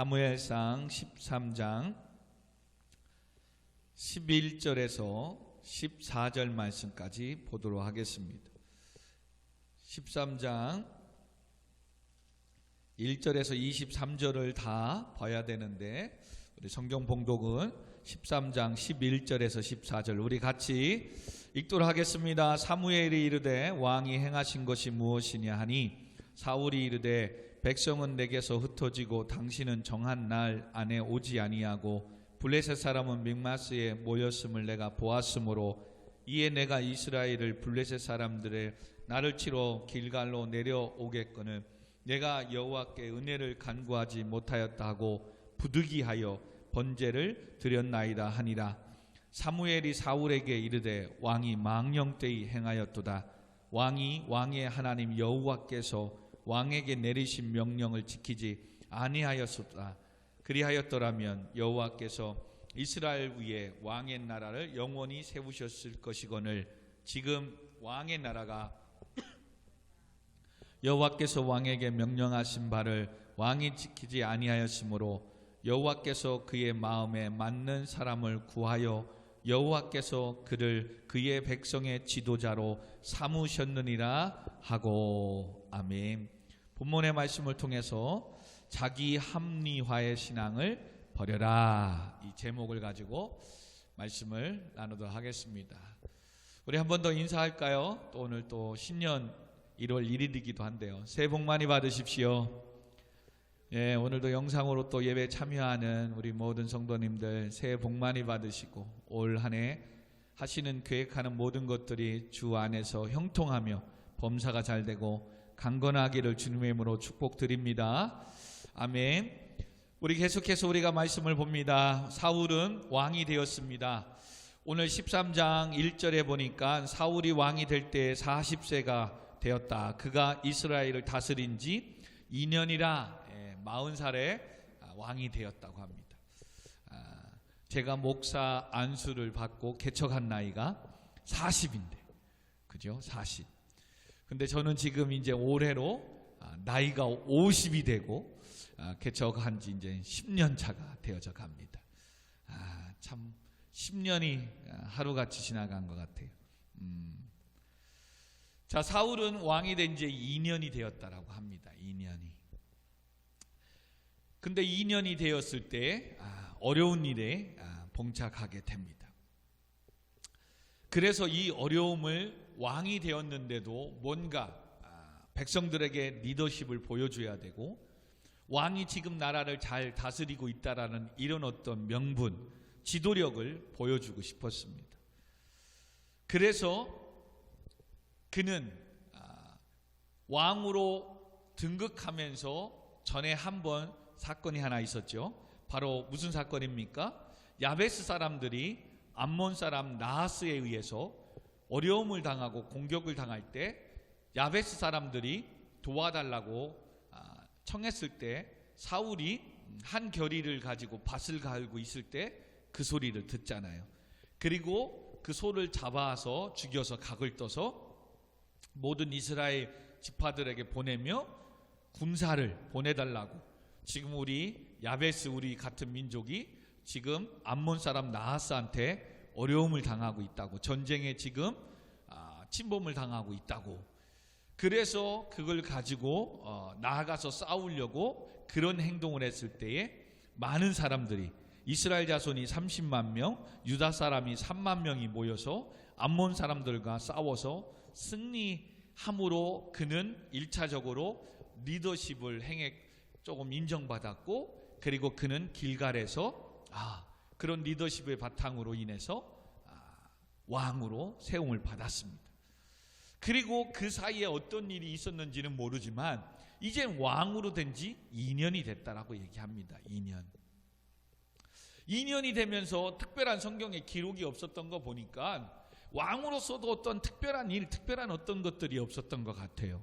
사무엘상 13장 11절에서 14절 말씀까지 보도록 하겠습니다. 13장 1절에서 23절을 다 봐야 되는데 우리 성경 봉독은 13장 11절에서 14절 우리 같이 읽도록 하겠습니다. 사무엘이 이르되 왕이 행하신 것이 무엇이냐 하니 사울이 이르되 백성은 내게서 흩어지고 당신은 정한 날 안에 오지 아니하고 블레셋 사람은 mik마스에 모였음을 내가 보았으므로 이에 내가 이스라엘을 블레셋 사람들의 나를 치러 길갈로 내려오겠거늘 내가 여호와께 은혜를 간구하지 못하였다 하고 부득이하여 번제를 드렸나이다 하니라. 사무엘이 사울에게 이르되 왕이 망령되이 행하였도다. 왕이 왕의 하나님 여호와께서 왕에게 내리신 명령을 지키지 아니하였었다. 그리하였더라면 여호와께서 이스라엘 위에 왕의 나라를 영원히 세우셨을 것이거늘 지금 왕의 나라가 여호와께서 왕에게 명령하신 바를 왕이 지키지 아니하였으므로 여호와께서 그의 마음에 맞는 사람을 구하여 여호와께서 그를 그의 백성의 지도자로 삼으셨느니라 하고. 아멘. 본문의 말씀을 통해서 자기 합리화의 신앙을 버려라, 이 제목을 가지고 말씀을 나누도록 하겠습니다. 우리 한 번 더 인사할까요? 또 오늘 또 신년 1월 1일이기도 한데요. 새해 복 많이 받으십시오. 예, 오늘도 영상으로 또 예배 참여하는 우리 모든 성도님들 새해 복 많이 받으시고 올 한 해 하시는 계획하는 모든 것들이 주 안에서 형통하며 범사가 잘 되고 강건하기를 주님의 이름으로 축복드립니다. 아멘. 우리 계속해서 우리가 말씀을 봅니다. 사울은 왕이 되었습니다. 오늘 13장 1절에 보니까 사울이 왕이 될 때 40세가 되었다. 그가 이스라엘을 다스린 지 2년이라 40살에 왕이 되었다고 합니다. 제가 목사 안수를 받고 개척한 나이가 40인데, 그죠? 40. 근데 저는 지금 이제 올해로 나이가 50이 되고 개척한 지 이제 10년 차가 되어져 갑니다. 참 10년이 하루같이 지나간 것 같아요. 자, 사울은 왕이 된 지 2년이 되었다라고 합니다. 2년이. 근데 2년이 되었을 때 어려운 일에 봉착하게 됩니다. 그래서 이 어려움을 왕이 되었는데도 뭔가 백성들에게 리더십을 보여줘야 되고 왕이 지금 나라를 잘 다스리고 있다라는 이런 어떤 명분, 지도력을 보여주고 싶었습니다. 그래서 그는 왕으로 등극하면서 전에 한번 사건이 하나 있었죠. 바로 무슨 사건입니까? 야베스 사람들이 암몬 사람 나하스에 의해서 어려움을 당하고 공격을 당할 때 야베스 사람들이 도와달라고 청했을 때 사울이 한 결의를 가지고 밭을 갈고 있을 때 그 소리를 듣잖아요. 그리고 그 소를 잡아서 죽여서 각을 떠서 모든 이스라엘 지파들에게 보내며 군사를 보내달라고. 지금 우리 야베스, 우리 같은 민족이 지금 암몬 사람 나하스한테 어려움을 당하고 있다고, 전쟁에 지금 침범을 당하고 있다고. 그래서 그걸 가지고 나아가서 싸우려고 그런 행동을 했을 때에 많은 사람들이, 이스라엘 자손이 30만 명, 유다 사람이 3만 명이 모여서 암몬 사람들과 싸워서 승리함으로 그는 1차적으로 리더십을 조금 인정받았고, 그리고 그는 길갈에서 그런 리더십의 바탕으로 인해서 왕으로 세움을 받았습니다. 그리고 그 사이에 어떤 일이 있었는지는 모르지만 이제 왕으로 된 지 2년이 됐다라고 얘기합니다. 2년이 되면서 특별한 성경에 기록이 없었던 거 보니까 왕으로서도 어떤 특별한 일, 특별한 어떤 것들이 없었던 것 같아요.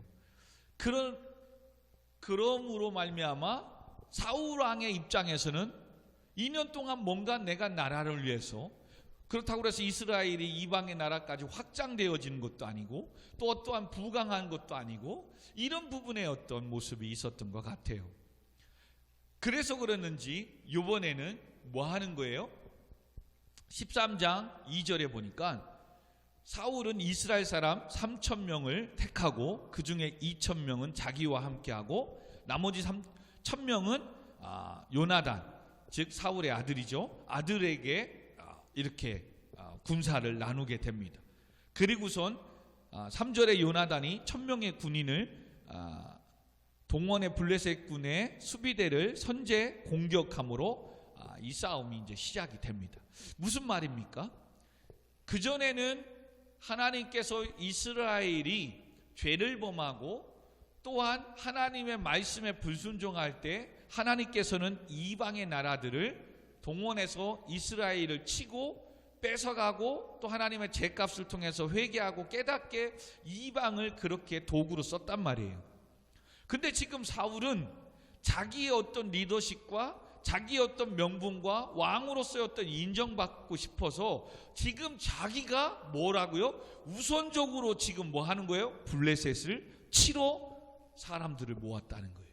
그러므로 말미암아 사울 왕의 입장에서는 2년 동안 뭔가 내가 나라를 위해서, 그렇다고 해서 이스라엘이 이방의 나라까지 확장되어지는 것도 아니고 또 어떠한 부강한 것도 아니고 이런 부분에 어떤 모습이 있었던 것 같아요. 그래서 그랬는지 이번에는 뭐 하는 거예요? 13장 2절에 보니까 사울은 이스라엘 사람 3,000명을 택하고 그 중에 2,000명은 자기와 함께하고 나머지 1,000명은 요나단, 즉 사울의 아들이죠. 아들에게 이렇게 군사를 나누게 됩니다. 그리고선 3절에 요나단이 1,000명의 군인을 동원의 블레셋 군의 수비대를 선제 공격함으로 이 싸움이 이제 시작이 됩니다. 무슨 말입니까? 그전에는 하나님께서 이스라엘이 죄를 범하고 또한 하나님의 말씀에 불순종할 때 하나님께서는 이방의 나라들을 동원해서 이스라엘을 치고 뺏어가고 또 하나님의 죄값을 통해서 회개하고 깨닫게 이방을 그렇게 도구로 썼단 말이에요. 근데 지금 사울은 자기의 어떤 리더십과 자기의 어떤 명분과 왕으로서의 어떤 인정받고 싶어서 지금 자기가 뭐라고요? 우선적으로 지금 뭐 하는 거예요? 블레셋을 치러 사람들을 모았다는 거예요.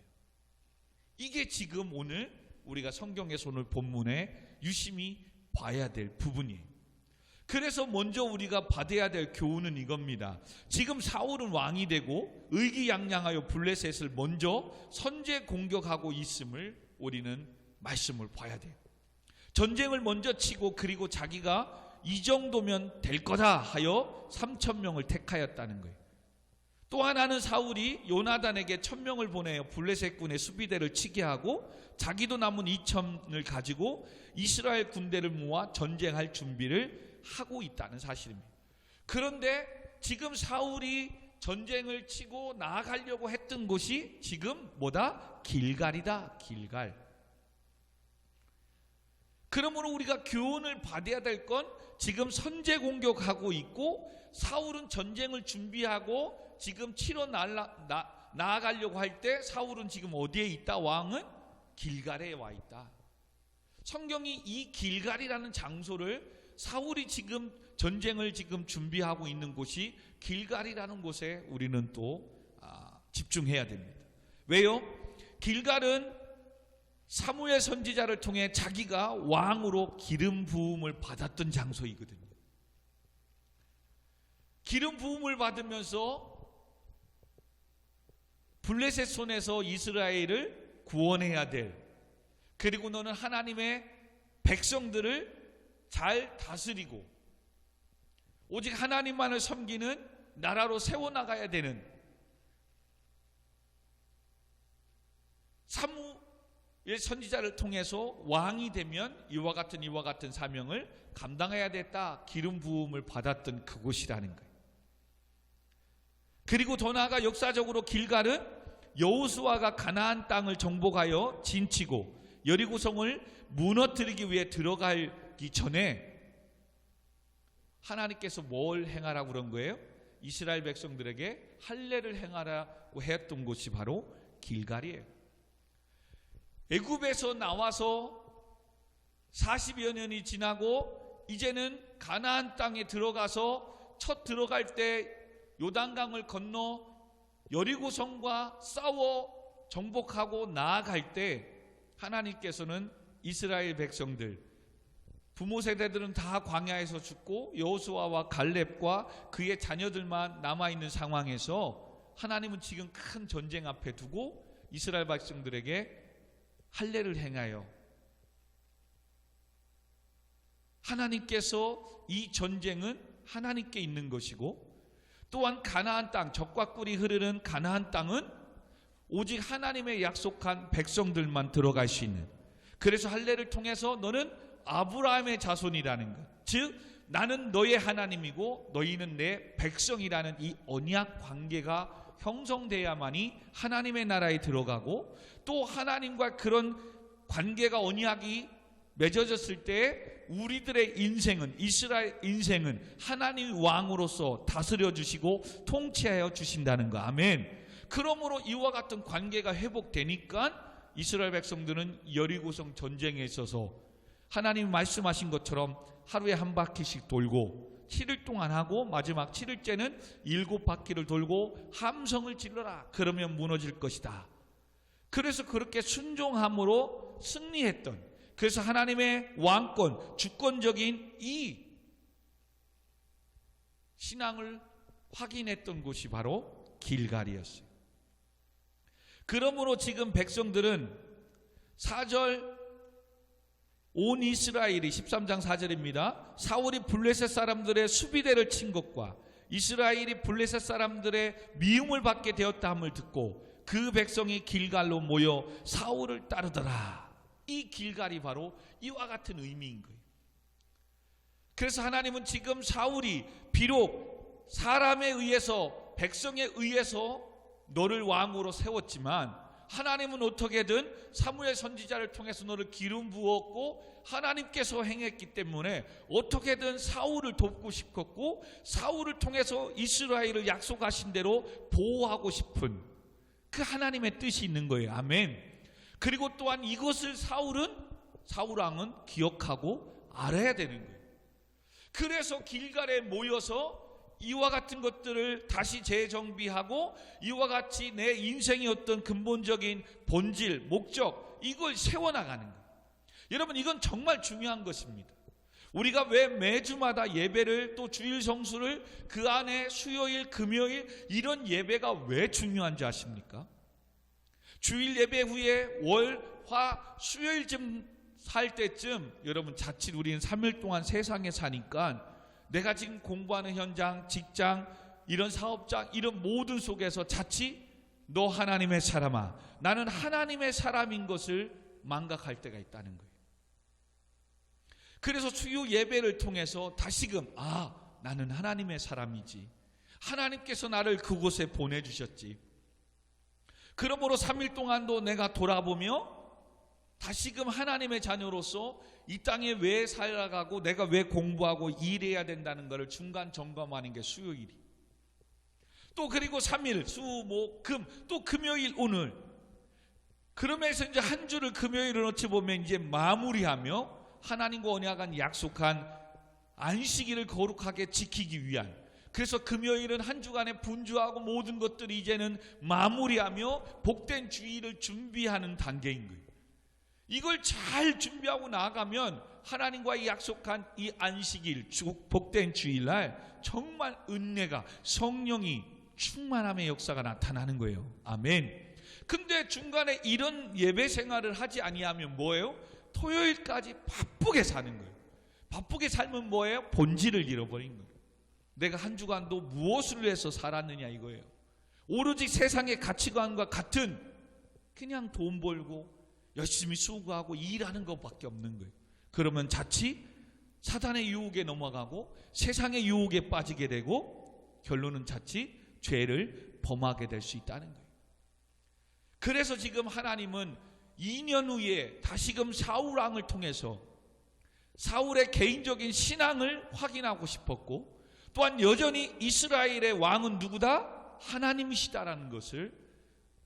이게 지금 오늘 우리가 성경에서 오늘 본문에 유심히 봐야 될 부분이에요. 그래서 먼저 우리가 받아야 될 교훈은 이겁니다. 지금 사울은 왕이 되고 의기양양하여 블레셋을 먼저 선제 공격하고 있음을 우리는 말씀을 봐야 돼요. 전쟁을 먼저 치고 그리고 자기가 이 정도면 될 거다 하여 3,000명을 택하였다는 거예요. 또 하나는 사울이 요나단에게 1,000명을 보내어 블레셋 군의 수비대를 치게 하고 자기도 남은 2,000을 가지고 이스라엘 군대를 모아 전쟁할 준비를 하고 있다는 사실입니다. 그런데 지금 사울이 전쟁을 치고 나아가려고 했던 곳이 지금 뭐다? 길갈이다. 길갈. 그러므로 우리가 교훈을 받아야 될 건 지금 선제 공격하고 있고 사울은 전쟁을 준비하고 지금 치러 나아가려고 할 때 사울은 지금 어디에 있다? 왕은 길갈에 와 있다. 성경이 이 길갈이라는 장소를 사울이 지금 전쟁을 지금 준비하고 있는 곳이 길갈이라는 곳에 우리는 또 집중해야 됩니다. 왜요? 길갈은 사무엘 선지자를 통해 자기가 왕으로 기름 부음을 받았던 장소이거든요. 기름 부음을 받으면서 블레셋 손에서 이스라엘을 구원해야 될, 그리고 너는 하나님의 백성들을 잘 다스리고 오직 하나님만을 섬기는 나라로 세워나가야 되는 사무엘 선지자를 통해서 왕이 되면 이와 같은 사명을 감당해야 됐다. 기름 부음을 받았던 그곳이라는 거예요. 그리고 더 나아가 역사적으로 길갈은 여호수아가 가나안 땅을 정복하여 진치고 여리고성을 무너뜨리기 위해 들어가기 전에 하나님께서 뭘 행하라고 그런 거예요? 이스라엘 백성들에게 할례를 행하라고 했던 곳이 바로 길갈이에요. 애굽에서 나와서 40여 년이 지나고 이제는 가나안 땅에 들어가서 첫 들어갈 때 요단강을 건너 여리고성과 싸워 정복하고 나아갈 때 하나님께서는 이스라엘 백성들 부모 세대들은 다 광야에서 죽고 여호수아와 갈렙과 그의 자녀들만 남아있는 상황에서 하나님은 지금 큰 전쟁 앞에 두고 이스라엘 백성들에게 할례를 행하여 하나님께서 이 전쟁은 하나님께 있는 것이고 또한 가나안 땅, 젖과 꿀이 흐르는 가나안 땅은 오직 하나님의 약속한 백성들만 들어갈 수 있는, 그래서 할례를 통해서 너는 아브라함의 자손이라는 것, 즉 나는 너의 하나님이고 너희는 내 백성이라는 이 언약 관계가 형성돼야만이 하나님의 나라에 들어가고 또 하나님과 그런 관계가 언약이 맺어졌을 때 우리들의 인생은, 이스라엘 인생은 하나님 왕으로서 다스려 주시고 통치하여 주신다는 거. 아멘. 그러므로 이와 같은 관계가 회복되니까 이스라엘 백성들은 여리고성 전쟁에 있어서 하나님이 말씀하신 것처럼 하루에 한 바퀴씩 돌고 7일 동안 하고 마지막 7일째는 7바퀴를 돌고 함성을 질러라. 그러면 무너질 것이다. 그래서 그렇게 순종함으로 승리했던, 그래서 하나님의 왕권, 주권적인 이 신앙을 확인했던 곳이 바로 길갈이었어요. 그러므로 지금 백성들은 4절, 온 이스라엘이 13장 4절입니다. 사울이 블레셋 사람들의 수비대를 친 것과 이스라엘이 블레셋 사람들의 미움을 받게 되었다 함을 듣고 그 백성이 길갈로 모여 사울을 따르더라. 이 길갈이 바로 이와 같은 의미인 거예요. 그래서 하나님은 지금 사울이 비록 사람에 의해서, 백성에 의해서 너를 왕으로 세웠지만 하나님은 어떻게든 사무엘 선지자를 통해서 너를 기름 부었고 하나님께서 행했기 때문에 어떻게든 사울을 돕고 싶었고 사울을 통해서 이스라엘을 약속하신 대로 보호하고 싶은 그 하나님의 뜻이 있는 거예요. 아멘. 그리고 또한 이것을 사울 왕은 기억하고 알아야 되는 거예요. 그래서 길갈에 모여서 이와 같은 것들을 다시 재정비하고 이와 같이 내 인생의 어떤 근본적인 본질, 목적, 이걸 세워나가는 거예요. 여러분, 이건 정말 중요한 것입니다. 우리가 왜 매주마다 예배를, 또 주일 성수를, 그 안에 수요일, 금요일 이런 예배가 왜 중요한지 아십니까? 주일 예배 후에 월, 화, 수요일쯤 살 때쯤 여러분 자칫 우리는 3일 동안 세상에 사니까 내가 지금 공부하는 현장, 직장, 이런 사업장, 이런 모든 속에서 자칫 너 하나님의 사람아, 나는 하나님의 사람인 것을 망각할 때가 있다는 거예요. 그래서 수요 예배를 통해서 다시금 나는 하나님의 사람이지, 하나님께서 나를 그곳에 보내주셨지, 그러므로 3일 동안도 내가 돌아보며 다시금 하나님의 자녀로서 이 땅에 왜 살아가고 내가 왜 공부하고 일해야 된다는 것을 중간 점검하는 게 수요일이, 또 그리고 3일 수, 목, 금, 또 금요일 오늘, 그러면서 이제 한 주를 금요일을 어찌 보면 이제 마무리하며 하나님과 언약한 약속한 안식일을 거룩하게 지키기 위한, 그래서 금요일은 한 주간의 분주하고 모든 것들이 이제는 마무리하며 복된 주일을 준비하는 단계인 거예요. 이걸 잘 준비하고 나아가면 하나님과 약속한 이 안식일, 복된 주일날 정말 은혜가, 성령이 충만함의 역사가 나타나는 거예요. 아멘. 근데 중간에 이런 예배 생활을 하지 아니하면 뭐예요? 토요일까지 바쁘게 사는 거예요. 바쁘게 살면 뭐예요? 본질을 잃어버린 거예요. 내가 한 주간도 무엇을 위해서 살았느냐 이거예요. 오로지 세상의 가치관과 같은 그냥 돈 벌고 열심히 수고하고 일하는 것밖에 없는 거예요. 그러면 자칫 사단의 유혹에 넘어가고 세상의 유혹에 빠지게 되고 결론은 자칫 죄를 범하게 될 수 있다는 거예요. 그래서 지금 하나님은 2년 후에 다시금 사울 왕을 통해서 사울의 개인적인 신앙을 확인하고 싶었고, 또한 여전히 이스라엘의 왕은 누구다? 하나님이시다라는 것을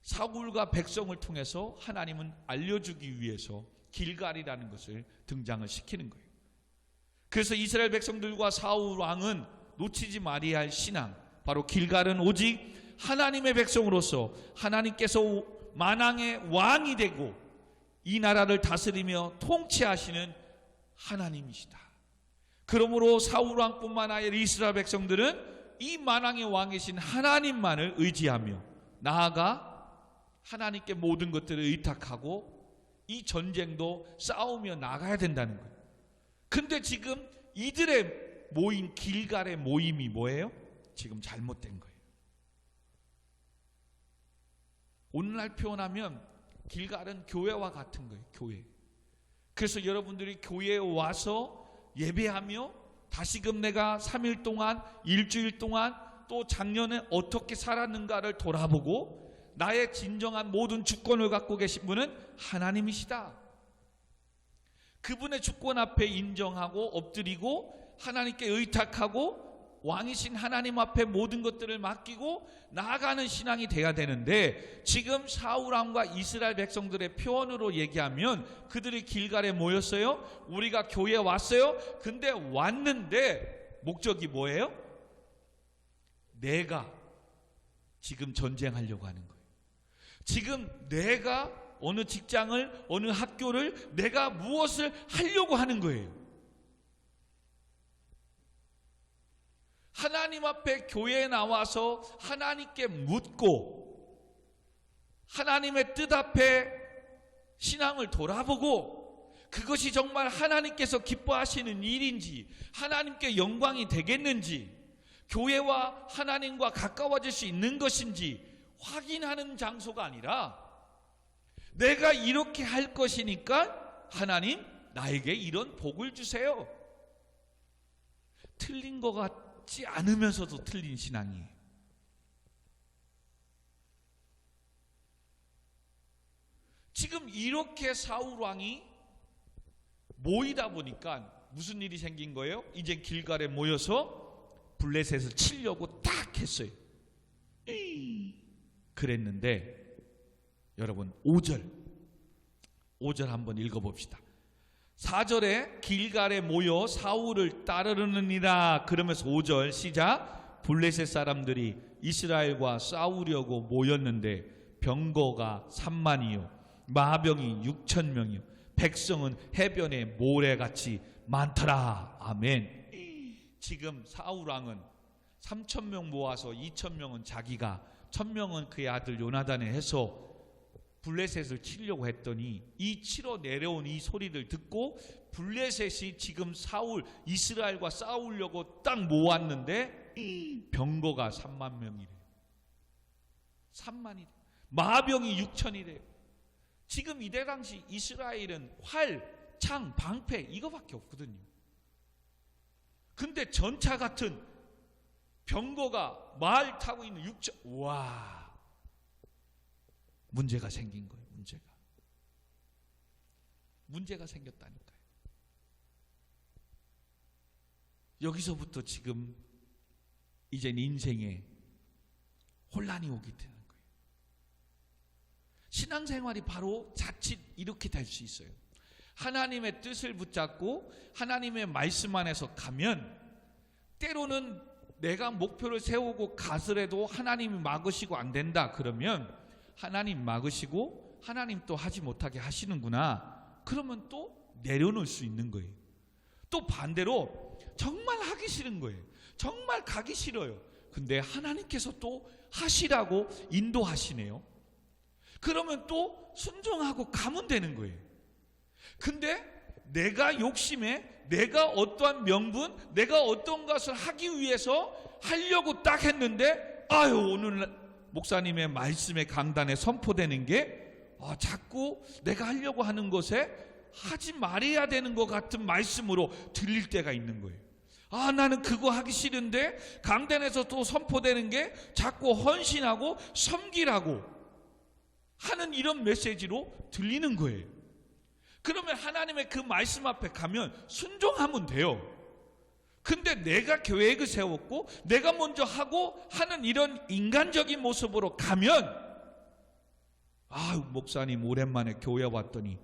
사울과 백성을 통해서 하나님은 알려주기 위해서 길갈이라는 것을 등장을 시키는 거예요. 그래서 이스라엘 백성들과 사울 왕은 놓치지 말아야 할 신앙, 바로 길갈은 오직 하나님의 백성으로서 하나님께서 만왕의 왕이 되고 이 나라를 다스리며 통치하시는 하나님이시다. 그러므로 사울 왕뿐만 아니라 이스라엘 백성들은 이 만왕의 왕이신 하나님만을 의지하며 나아가 하나님께 모든 것들을 의탁하고 이 전쟁도 싸우며 나가야 된다는 거예요. 근데 지금 이들의 모임, 길갈의 모임이 뭐예요? 지금 잘못된 거예요. 오늘날 표현하면 길갈은 교회와 같은 거예요. 교회. 그래서 여러분들이 교회에 와서 예배하며 다시금 내가 3일 동안, 일주일 동안, 또 작년에 어떻게 살았는가를 돌아보고 나의 진정한 모든 주권을 갖고 계신 분은 하나님이시다. 그분의 주권 앞에 인정하고 엎드리고 하나님께 의탁하고 왕이신 하나님 앞에 모든 것들을 맡기고 나아가는 신앙이 돼야 되는데, 지금 사울 왕과 이스라엘 백성들의 표현으로 얘기하면 그들이 길갈에 모였어요. 우리가 교회에 왔어요. 근데 왔는데 목적이 뭐예요? 내가 지금 전쟁하려고 하는 거예요. 지금 내가 어느 직장을, 어느 학교를 내가 무엇을 하려고 하는 거예요. 하나님 앞에 교회에 나와서 하나님께 묻고 하나님의 뜻 앞에 신앙을 돌아보고 그것이 정말 하나님께서 기뻐하시는 일인지, 하나님께 영광이 되겠는지, 교회와 하나님과 가까워질 수 있는 것인지 확인하는 장소가 아니라, 내가 이렇게 할 것이니까 하나님 나에게 이런 복을 주세요. 틀린 것 같지 않으면서도 틀린 신앙이에요. 지금 이렇게 사울 왕이 모이다 보니까 무슨 일이 생긴 거예요? 이제 길갈에 모여서 블레셋을 치려고 딱 했어요. 그랬는데 여러분 5절 한번 읽어봅시다. 4절에 길갈에 모여 사울을 따르느니라 그러면서 5절 시작. 블레셋 사람들이 이스라엘과 싸우려고 모였는데 병거가 3만이요 마병이 6,000명이요 백성은 해변에 모래같이 많더라. 아멘. 지금 사울 왕은 3,000명 모아서 2,000명은 자기가, 1,000명은 그의 아들 요나단에 해서 블레셋을 치려고 했더니 이 치러 내려온 이 소리를 듣고 블레셋이 지금 이스라엘과 싸우려고 딱 모았는데 병거가 3만 명이래요. 3만이래. 마병이 6,000이래요. 지금 이때 당시 이스라엘은 활, 창, 방패 이거밖에 없거든요. 근데 전차 같은 병거가 말 타고 있는 6,000, 와, 문제가 생긴 거예요. 문제가 생겼다니까요. 여기서부터 지금 이젠 인생에 혼란이 오게 되는 거예요. 신앙생활이 바로 자칫 이렇게 될 수 있어요. 하나님의 뜻을 붙잡고 하나님의 말씀 안에서 가면 때로는 내가 목표를 세우고 가서라도 하나님이 막으시고 안 된다 그러면 하나님 막으시고 하나님 또 하지 못하게 하시는구나 그러면 또 내려놓을 수 있는 거예요. 또 반대로 정말 하기 싫은 거예요. 정말 가기 싫어요. 근데 하나님께서 또 하시라고 인도하시네요. 그러면 또 순종하고 가면 되는 거예요. 근데 내가 욕심에 내가 어떠한 명분, 내가 어떤 것을 하기 위해서 하려고 딱 했는데 오늘 목사님의 말씀의 강단에 선포되는 게 자꾸 내가 하려고 하는 것에 하지 말아야 되는 것 같은 말씀으로 들릴 때가 있는 거예요. 나는 그거 하기 싫은데 강단에서 또 선포되는 게 자꾸 헌신하고 섬기라고 하는 이런 메시지로 들리는 거예요. 그러면 하나님의 그 말씀 앞에 가면 순종하면 돼요. 근데 내가 계획을 세웠고 내가 먼저 하고 하는 이런 인간적인 모습으로 가면 목사님 오랜만에 교회 왔더니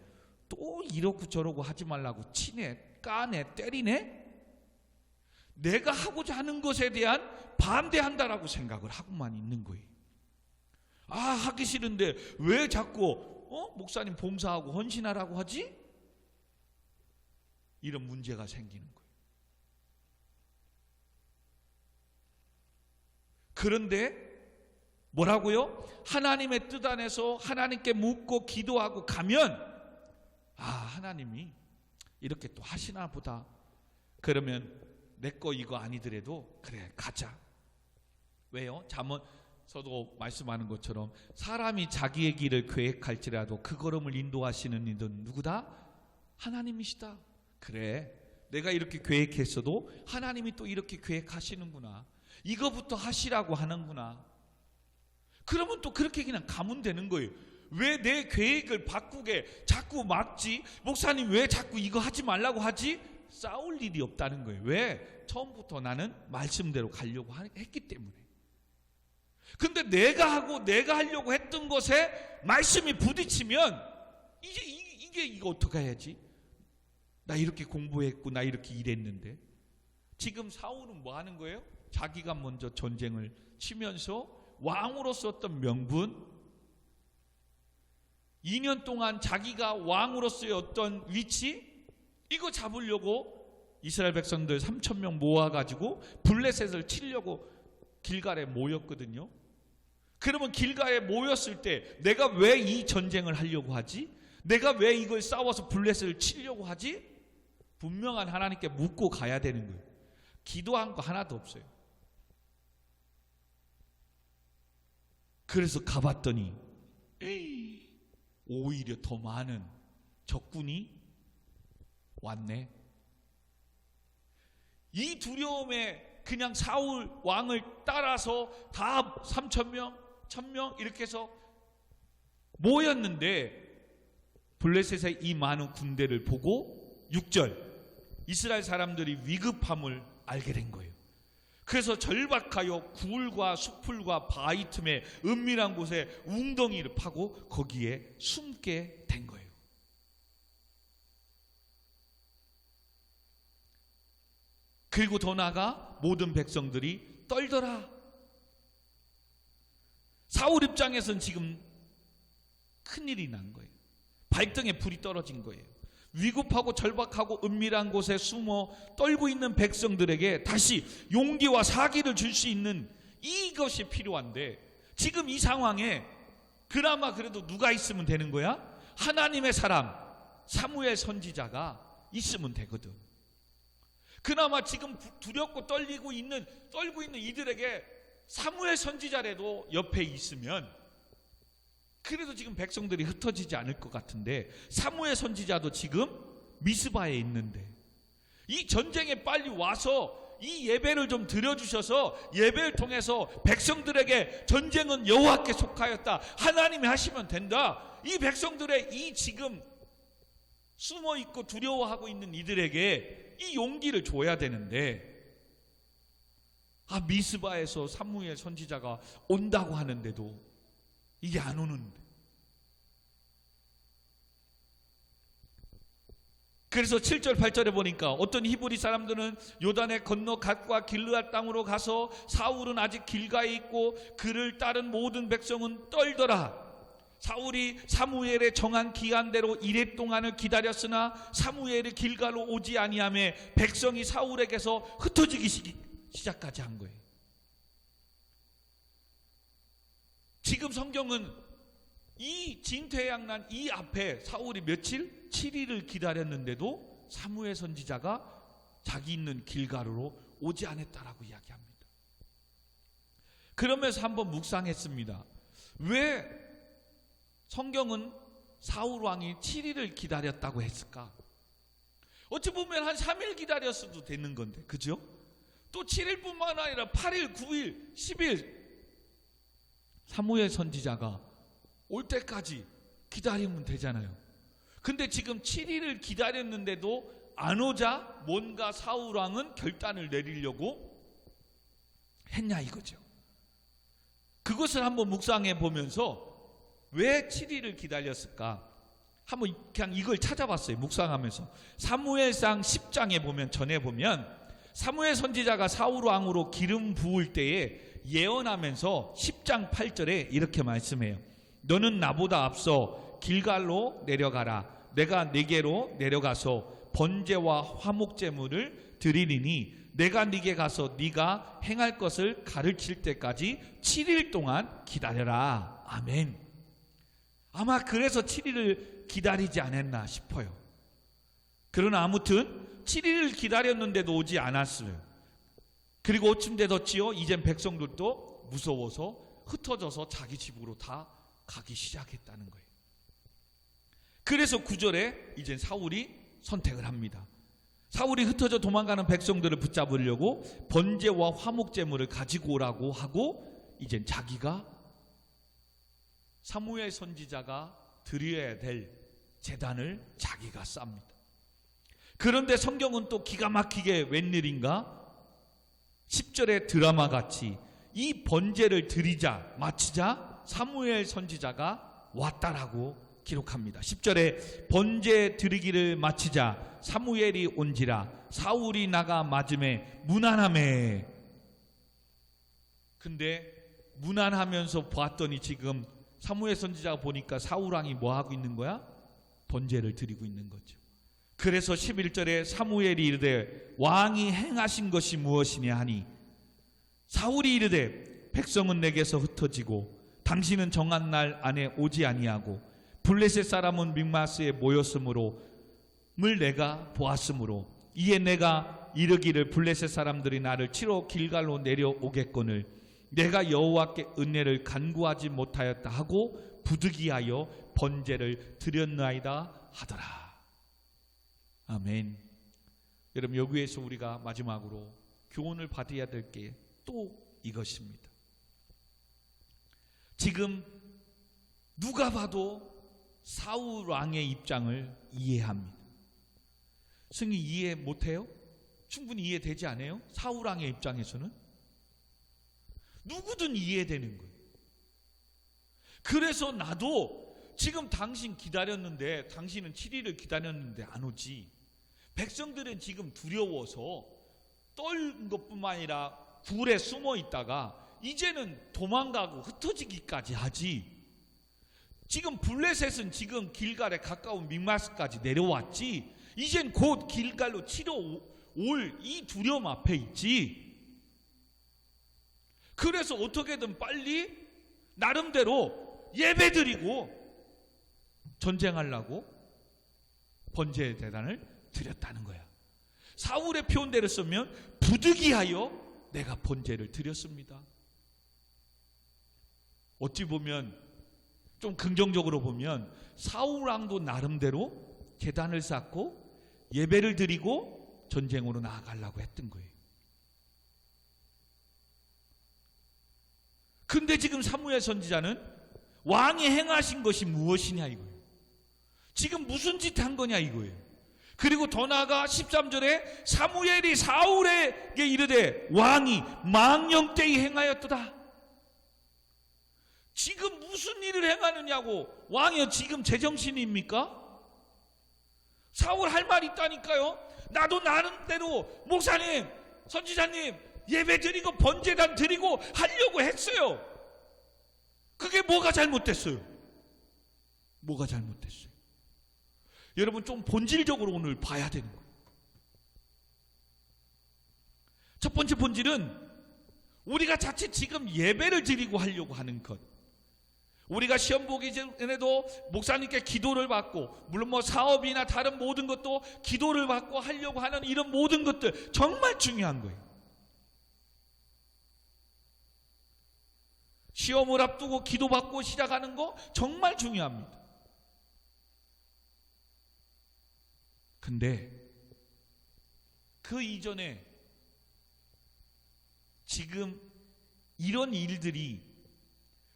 또 이러고 저러고 하지 말라고 치네, 까네, 때리네. 내가 하고자 하는 것에 대한 반대한다라고 생각을 하고만 있는 거예요. 하기 싫은데 왜 자꾸 목사님 봉사하고 헌신하라고 하지? 이런 문제가 생기는 거예요. 그런데 뭐라고요? 하나님의 뜻 안에서 하나님께 묻고 기도하고 가면 하나님이 이렇게 또 하시나 보다. 그러면 내 거 이거 아니더라도 그래 가자. 왜요? 잠언서도 말씀하는 것처럼 사람이 자기의 길을 계획할지라도 그 걸음을 인도하시는 이는 누구다? 하나님이시다. 그래 내가 이렇게 계획했어도 하나님이 또 이렇게 계획하시는구나. 이거부터 하시라고 하는구나. 그러면 또 그렇게 그냥 가면 되는 거예요. 왜 내 계획을 바꾸게 자꾸 막지? 목사님 왜 자꾸 이거 하지 말라고 하지? 싸울 일이 없다는 거예요. 왜? 처음부터 나는 말씀대로 가려고 했기 때문에. 근데 내가 하고 내가 하려고 했던 것에 말씀이 부딪히면 이거 어떻게 해야지? 나 이렇게 공부했고 나 이렇게 일했는데. 지금 사울은 뭐 하는 거예요? 자기가 먼저 전쟁을 치면서 왕으로서 어떤 명분, 2년 동안 자기가 왕으로서의 어떤 위치, 이거 잡으려고 이스라엘 백성들 3,000명 모아가지고 블레셋을 치려고 길갈에 모였거든요. 그러면 길갈에 모였을 때 내가 왜 이 전쟁을 하려고 하지? 내가 왜 이걸 싸워서 블레셋을 치려고 하지? 분명한 하나님께 묻고 가야 되는 거예요. 기도한 거 하나도 없어요. 그래서 가봤더니 오히려 더 많은 적군이 왔네. 이 두려움에 그냥 사울 왕을 따라서 다 3,000명, 1,000명 이렇게 해서 모였는데 블레셋의 이 많은 군대를 보고 6절 이스라엘 사람들이 위급함을 알게 된 거예요. 그래서 절박하여 굴과 수풀과 바위 틈에 은밀한 곳에 웅덩이를 파고 거기에 숨게 된 거예요. 그리고 더 나아가 모든 백성들이 떨더라. 사울 입장에서는 지금 큰일이 난 거예요. 발등에 불이 떨어진 거예요. 위급하고 절박하고 은밀한 곳에 숨어 떨고 있는 백성들에게 다시 용기와 사기를 줄 수 있는 이것이 필요한데 지금 이 상황에 그나마 그래도 누가 있으면 되는 거야? 하나님의 사람 사무엘 선지자가 있으면 되거든. 그나마 지금 두렵고 떨고 있는 이들에게 사무엘 선지자라도 옆에 있으면 그래도 지금 백성들이 흩어지지 않을 것 같은데 사무엘 선지자도 지금 미스바에 있는데 이 전쟁에 빨리 와서 이 예배를 좀 드려주셔서 예배를 통해서 백성들에게 전쟁은 여호와께 속하였다, 하나님이 하시면 된다, 이 백성들의 이 지금 숨어있고 두려워하고 있는 이들에게 이 용기를 줘야 되는데 미스바에서 사무엘 선지자가 온다고 하는데도 이게 안 오는데. 그래서 7절 8절에 보니까 어떤 히브리 사람들은 요단의 건너 갓과 길르앗 땅으로 가서 사울은 아직 길가에 있고 그를 따른 모든 백성은 떨더라. 사울이 사무엘의 정한 기한대로 이레 동안을 기다렸으나 사무엘이 길갈로 오지 아니하매 백성이 사울에게서 흩어지기 시작까지 한 거예요. 지금 성경은 이 진퇴양난 이 앞에 사울이 며칠? 7일을 기다렸는데도 사무엘 선지자가 자기 있는 길갈로 오지 않았다라고 이야기합니다. 그러면서 한번 묵상했습니다. 왜 성경은 사울 왕이 7일을 기다렸다고 했을까? 어찌 보면 한 3일 기다렸어도 되는 건데, 그죠? 또 7일뿐만 아니라 8일, 9일, 10일 사무엘 선지자가 올 때까지 기다리면 되잖아요. 근데 지금 7일을 기다렸는데도 안 오자 뭔가 사울 왕은 결단을 내리려고 했냐 이거죠. 그것을 한번 묵상해 보면서 왜 7일을 기다렸을까? 한번 그냥 이걸 찾아봤어요. 묵상하면서 사무엘상 10장에 보면 전에 보면 사무엘 선지자가 사울 왕으로 기름 부을 때에 예언하면서 10장 8절에 이렇게 말씀해요. 너는 나보다 앞서 길갈로 내려가라. 내가 네게로 내려가서 번제와 화목제물을 드리리니 내가 네게 가서 네가 행할 것을 가르칠 때까지 7일 동안 기다려라. 아멘. 아마 그래서 7일을 기다리지 않았나 싶어요. 그러나 아무튼 7일을 기다렸는데도 오지 않았어요. 그리고 어쯤 되었지요? 이젠 백성들도 무서워서 흩어져서 자기 집으로 다 가기 시작했다는 거예요. 그래서 9절에 이젠 사울이 선택을 합니다. 사울이 흩어져 도망가는 백성들을 붙잡으려고 번제와 화목제물을 가지고 오라고 하고 이젠 자기가 사무엘 선지자가 드려야 될 제단을 자기가 쌉니다. 그런데 성경은 또 기가 막히게 웬일인가? 10절의 드라마같이 이 번제를 드리자 마치자 사무엘 선지자가 왔다라고 기록합니다. 10절에 번제 드리기를 마치자 사무엘이 온지라 사울이 나가 맞음에 무난하매. 근데 무난하면서 봤더니 지금 사무엘 선지자가 보니까 사울왕이 뭐 하고 있는 거야? 번제를 드리고 있는 거죠. 그래서 11절에 사무엘이 이르되 왕이 행하신 것이 무엇이냐 하니 사울이 이르되 백성은 내게서 흩어지고 당신은 정한 날 안에 오지 아니하고 블레셋 사람은 믹마스에 모였으므로 을 내가 보았으므로 이에 내가 이르기를 블레셋 사람들이 나를 치러 길갈로 내려오겠거늘 내가 여호와께 은혜를 간구하지 못하였다 하고 부득이하여 번제를 드렸나이다 하더라. 아멘. 여러분, 여기에서 우리가 마지막으로 교훈을 받아야 될 게 또 이것입니다. 지금 누가 봐도 사울 왕의 입장을 이해합니다. 승희 이해 못해요? 충분히 이해되지 않아요? 사울 왕의 입장에서는 누구든 이해되는 거예요. 그래서 나도 지금 당신 기다렸는데, 당신은 7일을 기다렸는데 안 오지. 백성들은 지금 두려워서 떨는 것뿐만 아니라 굴에 숨어 있다가 이제는 도망가고 흩어지기까지 하지. 지금 블레셋은 지금 길갈에 가까운 믹마스까지 내려왔지. 이젠 곧 길갈로 치러 올 이 두려움 앞에 있지. 그래서 어떻게든 빨리 나름대로 예배드리고 전쟁하려고 번제의 대단을 드렸다는 거야. 사울의 표현대로 쓰면 부득이하여 내가 번제를 드렸습니다. 어찌 보면 좀 긍정적으로 보면 사울 왕도 나름대로 제단을 쌓고 예배를 드리고 전쟁으로 나아가려고 했던 거예요. 근데 지금 사무엘 선지자는 왕이 행하신 것이 무엇이냐 이거예요. 지금 무슨 짓 한 거냐 이거예요. 그리고 더 나아가 13절에 사무엘이 사울에게 이르되 왕이 망령되이 행하였도다. 지금 무슨 일을 행하느냐고. 왕이요, 지금 제정신입니까? 사울 할 말 있다니까요. 나도 나름대로 목사님, 선지자님 예배 드리고 번제단 드리고 하려고 했어요. 그게 뭐가 잘못됐어요? 뭐가 잘못됐어요? 여러분, 좀 본질적으로 오늘 봐야 되는 거예요. 첫 번째 본질은 우리가 자칫 지금 예배를 드리고 하려고 하는 것. 우리가 시험 보기 전에도 목사님께 기도를 받고, 물론 뭐 사업이나 다른 모든 것도 기도를 받고 하려고 하는 이런 모든 것들 정말 중요한 거예요. 시험을 앞두고 기도받고 시작하는 거 정말 중요합니다. 근데 그 이전에 지금 이런 일들이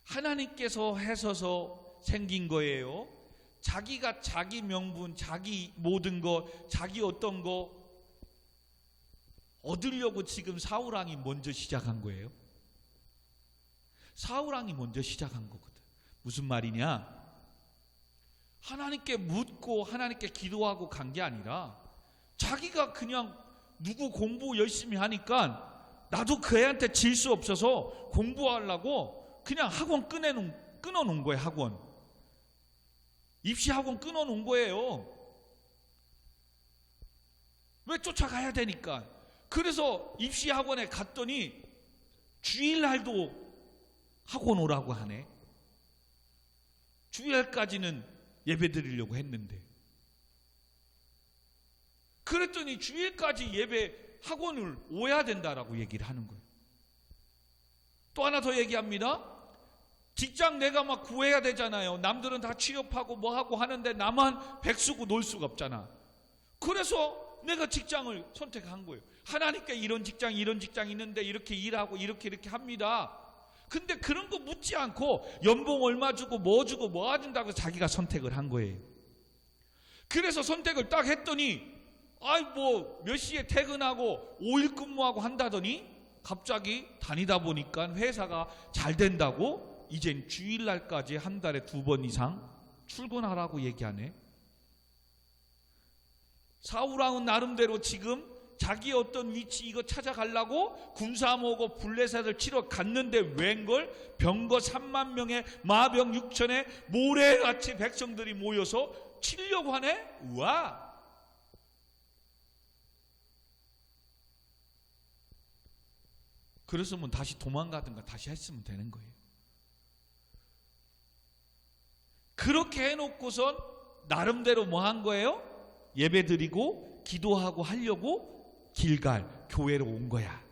하나님께서 하셔서 생긴 거예요? 자기가 자기 명분, 자기 모든 거, 자기 어떤 거 얻으려고 지금 사울왕이 먼저 시작한 거예요? 사울왕이 먼저 시작한 거거든. 무슨 말이냐? 하나님께 묻고 하나님께 기도하고 간 게 아니라 자기가 그냥 누구 공부 열심히 하니까 나도 그 애한테 질 수 없어서 공부하려고 그냥 학원 끊어놓은 거예요. 학원 입시 학원 끊어놓은 거예요. 왜? 쫓아가야 되니까. 그래서 입시 학원에 갔더니 주일날도 학원 오라고 하네. 주일까지는 예배 드리려고 했는데, 그랬더니 주일까지 예배 학원을 오야 된다라고 얘기를 하는 거예요. 또 하나 더 얘기합니다. 직장 내가 막 구해야 되잖아요. 남들은 다 취업하고 뭐하고 하는데 나만 백수고 놀 수가 없잖아. 그래서 내가 직장을 선택한 거예요. 하나님께 이런 직장 있는데 이렇게 일하고 이렇게 합니다. 근데 그런 거 묻지 않고 연봉 얼마 주고 뭐 준다고 자기가 선택을 한 거예요. 그래서 선택을 딱 했더니 뭐 몇 시에 퇴근하고 5일 근무하고 한다더니 갑자기 다니다 보니까 회사가 잘 된다고 이젠 주일날까지 한 달에 2번 이상 출근하라고 얘기하네. 사울왕은 나름대로 지금 자기 어떤 위치 이거 찾아가려고 군사모고 블레셋을 치러 갔는데 웬걸 병거 3만 명의 마병 6천에 모래같이 백성들이 모여서 치려고 하네. 우와. 그랬으면 다시 도망가든가 다시 했으면 되는 거예요. 그렇게 해놓고선 나름대로 뭐 한 거예요? 예배드리고 기도하고 하려고 길갈 교회로 온 거야.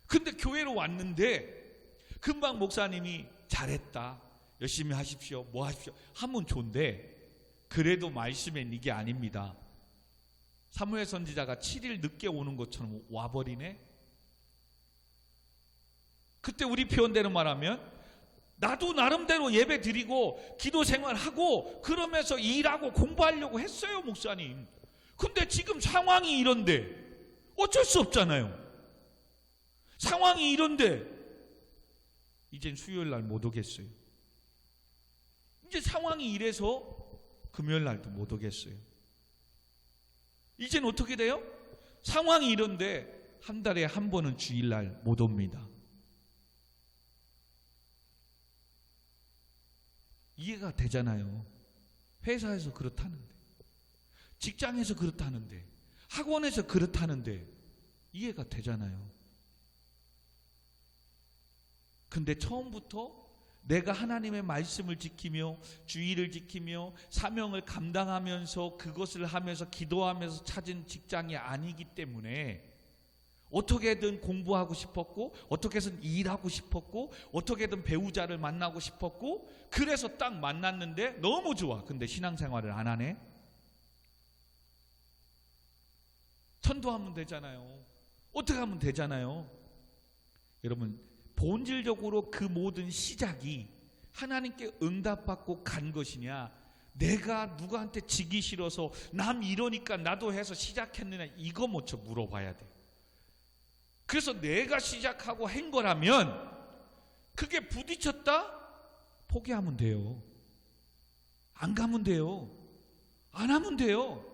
근데 교회로 왔는데 금방 목사님이 잘했다, 열심히 하십시오, 뭐 하십시오 하면 좋은데, 그래도 말씀엔 이게 아닙니다. 사무엘 선지자가 7일 늦게 오는 것처럼 와버리네. 그때 우리 표현대로 말하면 나도 나름대로 예배 드리고 기도 생활하고 그러면서 일하고 공부하려고 했어요, 목사님. 근데 지금 상황이 이런데 어쩔 수 없잖아요. 상황이 이런데 이젠 수요일 날 못 오겠어요. 이제 상황이 이래서 금요일 날도 못 오겠어요. 이젠 어떻게 돼요? 상황이 이런데 한 달에 한 번은 주일날 못 옵니다. 이해가 되잖아요. 회사에서 그렇다는데, 직장에서 그렇다는데, 학원에서 그렇다는데 이해가 되잖아요. 근데 처음부터 내가 하나님의 말씀을 지키며 주의를 지키며 사명을 감당하면서 그것을 하면서 기도하면서 찾은 직장이 아니기 때문에 어떻게든 공부하고 싶었고 어떻게든 일하고 싶었고 어떻게든 배우자를 만나고 싶었고 그래서 딱 만났는데 너무 좋아. 근데 신앙생활을 안 하네. 전도하면 되잖아요. 어떻게 하면 되잖아요. 여러분, 본질적으로 그 모든 시작이 하나님께 응답받고 간 것이냐, 내가 누구한테 지기 싫어서 남 이러니까 나도 해서 시작했느냐, 이거 먼저 물어봐야 돼. 그래서 내가 시작하고 한 거라면 그게 부딪혔다? 포기하면 돼요. 안 가면 돼요. 안 하면 돼요.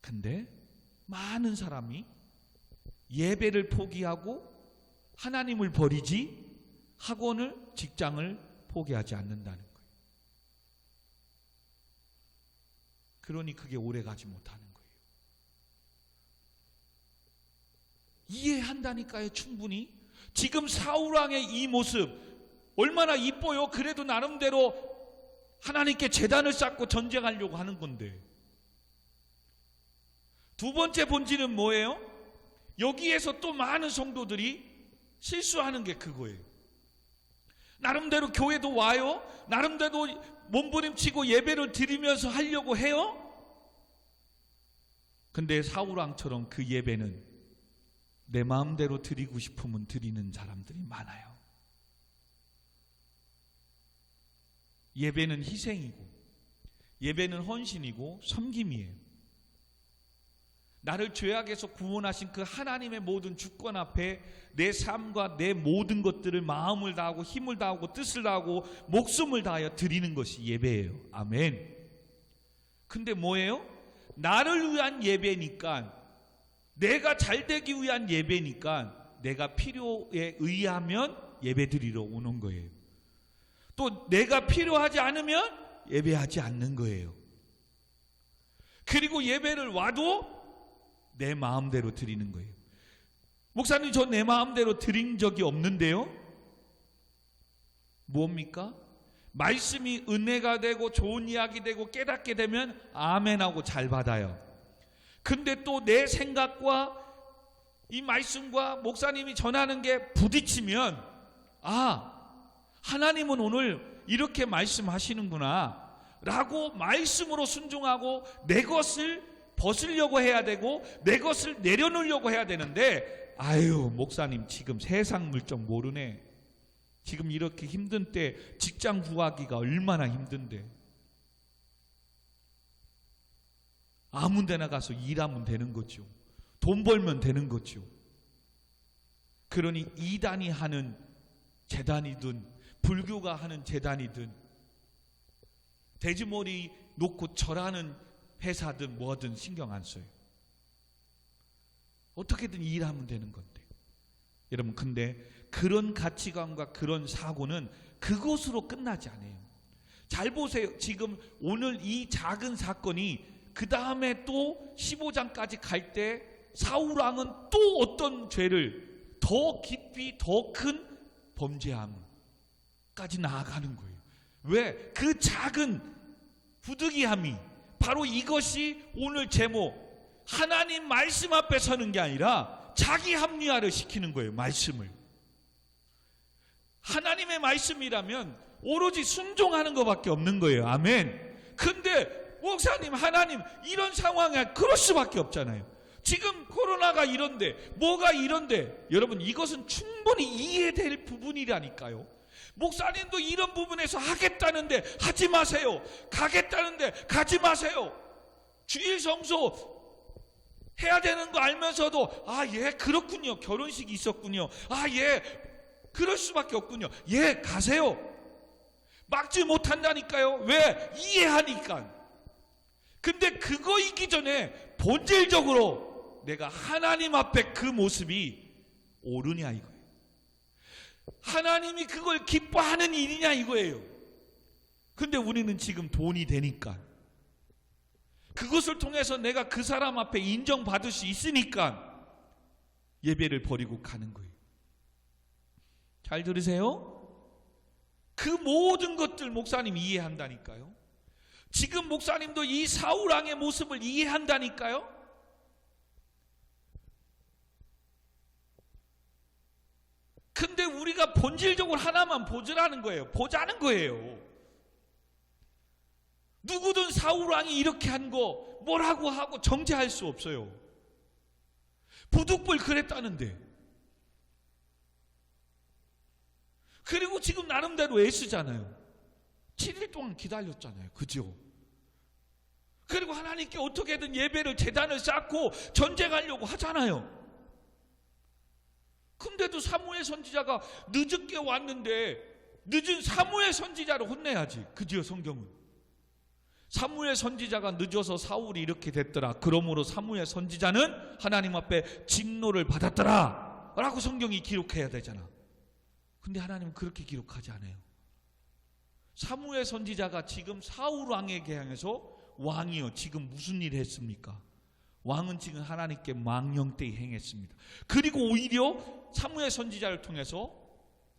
근데 많은 사람이 예배를 포기하고 하나님을 버리지 학원을, 직장을 포기하지 않는다는 거예요. 그러니 그게 오래가지 못하는 거예요. 이해한다니까요, 충분히. 지금 사울왕의 이 모습 얼마나 이뻐요. 그래도 나름대로 하나님께 제단을 쌓고 전쟁하려고 하는 건데. 두 번째 본질은 뭐예요? 여기에서 또 많은 성도들이 실수하는 게 그거예요. 나름대로 교회도 와요. 나름대로 몸부림치고 예배를 드리면서 하려고 해요. 근데 사울왕처럼 그 예배는 내 마음대로 드리고 싶으면 드리는 사람들이 많아요. 예배는 희생이고 예배는 헌신이고 섬김이에요. 나를 죄악에서 구원하신 그 하나님의 모든 주권 앞에 내 삶과 내 모든 것들을 마음을 다하고 힘을 다하고 뜻을 다하고 목숨을 다하여 드리는 것이 예배예요. 아멘. 근데 뭐예요? 나를 위한 예배니까, 내가 잘되기 위한 예배니까 내가 필요에 의하면 예배 드리러 오는 거예요. 또 내가 필요하지 않으면 예배하지 않는 거예요. 그리고 예배를 와도 내 마음대로 드리는 거예요. 목사님, 저 내 마음대로 드린 적이 없는데요. 뭡니까? 말씀이 은혜가 되고 좋은 이야기 되고 깨닫게 되면 아멘하고 잘 받아요. 근데 또 내 생각과 이 말씀과 목사님이 전하는 게 부딪히면, 하나님은 오늘 이렇게 말씀하시는구나 라고 말씀으로 순종하고 내 것을 벗으려고 해야 되고 내 것을 내려놓으려고 해야 되는데, 목사님 지금 세상 물정 모르네. 지금 이렇게 힘든 때 직장 구하기가 얼마나 힘든데. 아무 데나 가서 일하면 되는 거죠. 돈 벌면 되는 거죠. 그러니 이단이 하는 재단이든 불교가 하는 재단이든 돼지머리 놓고 절하는 회사든 뭐든 신경 안 써요. 어떻게든 일하면 되는 건데. 여러분, 근데 그런 가치관과 그런 사고는 그것으로 끝나지 않아요. 잘 보세요. 지금 오늘 이 작은 사건이 그 다음에 또 15장까지 갈 때 사울왕은 또 어떤 죄를 더 깊이 더 큰 범죄함까지 나아가는 거예요. 왜? 그 작은 부득이함이, 바로 이것이 오늘 제목, 하나님 말씀 앞에 서는 게 아니라 자기 합리화를 시키는 거예요. 말씀을. 하나님의 말씀이라면 오로지 순종하는 것밖에 없는 거예요. 아멘. 근데 목사님, 하나님, 이런 상황에 그럴 수밖에 없잖아요. 지금 코로나가 이런데, 뭐가 이런데, 여러분, 이것은 충분히 이해될 부분이라니까요. 목사님도 이런 부분에서 하겠다는데 하지 마세요. 가겠다는데 가지 마세요. 주일 성소 해야 되는 거 알면서도 예, 그렇군요. 결혼식이 있었군요. 예, 그럴 수밖에 없군요. 예, 가세요. 막지 못한다니까요. 왜? 이해하니까. 근데 그거 있기 전에 본질적으로 내가 하나님 앞에 그 모습이 옳으냐 이거예요. 하나님이 그걸 기뻐하는 일이냐 이거예요. 근데 우리는 지금 돈이 되니까, 그것을 통해서 내가 그 사람 앞에 인정받을 수 있으니까 예배를 버리고 가는 거예요. 잘 들으세요? 그 모든 것들 목사님 이해한다니까요. 지금 목사님도 이 사울왕의 모습을 이해한다니까요. 근데 우리가 본질적으로 하나만 보자는 거예요. 누구든 사울왕이 이렇게 한 거 뭐라고 하고 정죄할 수 없어요. 부득불 그랬다는데. 그리고 지금 나름대로 애쓰잖아요. 7일 동안 기다렸잖아요. 그죠? 그리고 하나님께 어떻게든 예배를, 제단을 쌓고 전쟁하려고 하잖아요. 근데도 사무엘 선지자가 늦게 왔는데 늦은 사무엘 선지자를 혼내야지. 그죠? 성경은 사무엘 선지자가 늦어서 사울이 이렇게 됐더라. 그러므로 사무엘 선지자는 하나님 앞에 진노를 받았더라 라고 성경이 기록해야 되잖아. 근데 하나님은 그렇게 기록하지 않아요. 사무엘 선지자가 지금 사울 왕에게 향해서 왕이요, 지금 무슨 일을 했습니까? 왕은 지금 하나님께 망령되이 행했습니다. 그리고 오히려 사무엘 선지자를 통해서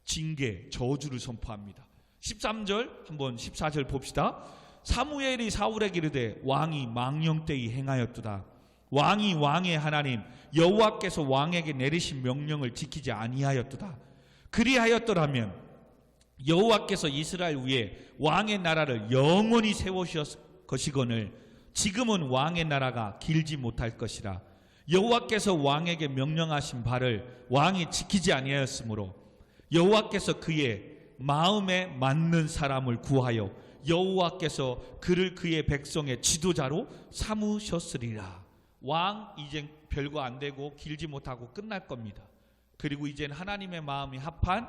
징계, 저주를 선포합니다. 13절, 한번 14절 봅시다. 사무엘이 사울에게 이르되 왕이 망령되이 행하였도다. 왕이 왕의 하나님 여호와께서 왕에게 내리신 명령을 지키지 아니하였도다. 그리하였더라면 여호와께서 이스라엘 위에 왕의 나라를 영원히 세우셨을 것이거늘 지금은 왕의 나라가 길지 못할 것이라. 여호와께서 왕에게 명령하신 바를 왕이 지키지 아니하였으므로 여호와께서 그의 마음에 맞는 사람을 구하여 여호와께서 그를 그의 백성의 지도자로 삼으셨으리라. 왕 이제 별거 안 되고 길지 못하고 끝날 겁니다. 그리고 이젠 하나님의 마음이 합한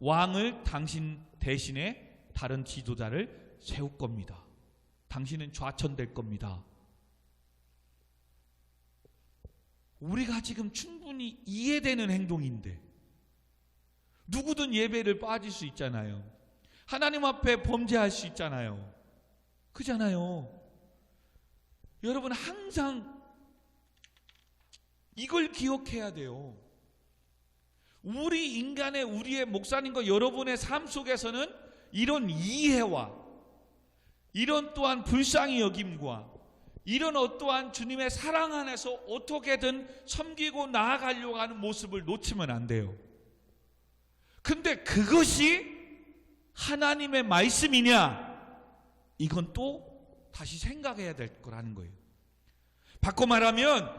왕을 당신 대신에 다른 지도자를 세울 겁니다. 당신은 좌천될 겁니다. 우리가 지금 충분히 이해되는 행동인데 누구든 예배를 빠질 수 있잖아요. 하나님 앞에 범죄할 수 있잖아요. 그잖아요. 여러분 항상 이걸 기억해야 돼요. 우리 인간의, 우리의 목사님과 여러분의 삶 속에서는 이런 이해와 이런 또한 불쌍히 여김과 이런 어떠한 주님의 사랑 안에서 어떻게든 섬기고 나아가려고 하는 모습을 놓치면 안 돼요. 근데 그것이 하나님의 말씀이냐? 이건 또 다시 생각해야 될 거라는 거예요. 바꿔 말하면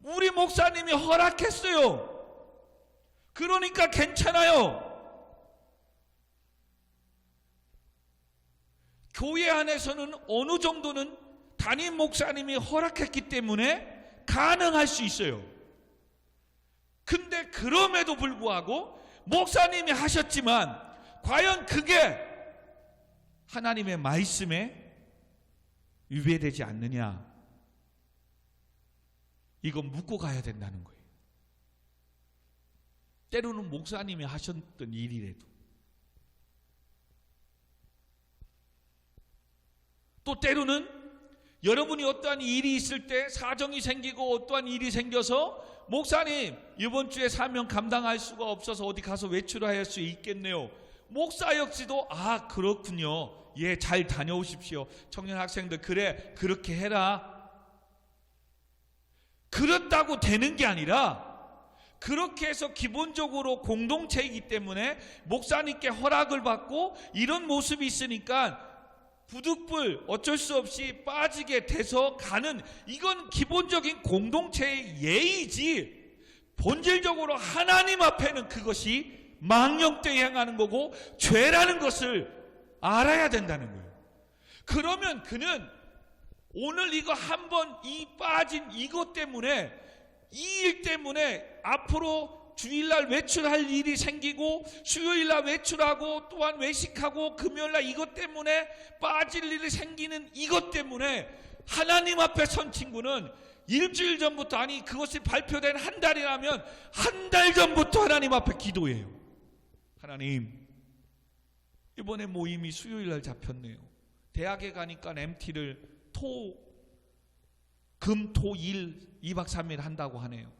우리 목사님이 허락했어요. 그러니까 괜찮아요. 교회 안에서는 어느 정도는 담임 목사님이 허락했기 때문에 가능할 수 있어요. 근데 그럼에도 불구하고 목사님이 하셨지만 과연 그게 하나님의 말씀에 위배되지 않느냐? 이거 묻고 가야 된다는 거예요. 때로는 목사님이 하셨던 일이라도, 또 때로는 여러분이 어떠한 일이 있을 때, 사정이 생기고 어떠한 일이 생겨서 목사님 이번 주에 사명 감당할 수가 없어서 어디 가서 외출할 수 있겠네요. 목사 역시도 그렇군요. 예, 잘 다녀오십시오. 청년 학생들 그래 그렇게 해라. 그렇다고 되는 게 아니라, 그렇게 해서 기본적으로 공동체이기 때문에 목사님께 허락을 받고 이런 모습이 있으니까 부득불 어쩔 수 없이 빠지게 돼서 가는, 이건 기본적인 공동체의 예의지, 본질적으로 하나님 앞에는 그것이 망령되이 행하는 거고 죄라는 것을 알아야 된다는 거예요. 그러면 그는 오늘 이거 한번 이 빠진 이것 때문에, 이 일 때문에 앞으로 주일날 외출할 일이 생기고 수요일날 외출하고 또한 외식하고 금요일날 이것 때문에 빠질 일이 생기는 이것 때문에 하나님 앞에 선 친구는 일주일 전부터, 아니 그것이 발표된 한 달이라면 한 달 전부터 하나님 앞에 기도해요. 하나님, 이번에 모임이 수요일날 잡혔네요. 대학에 가니까 MT를 금, 토, 일 2박 3일 한다고 하네요.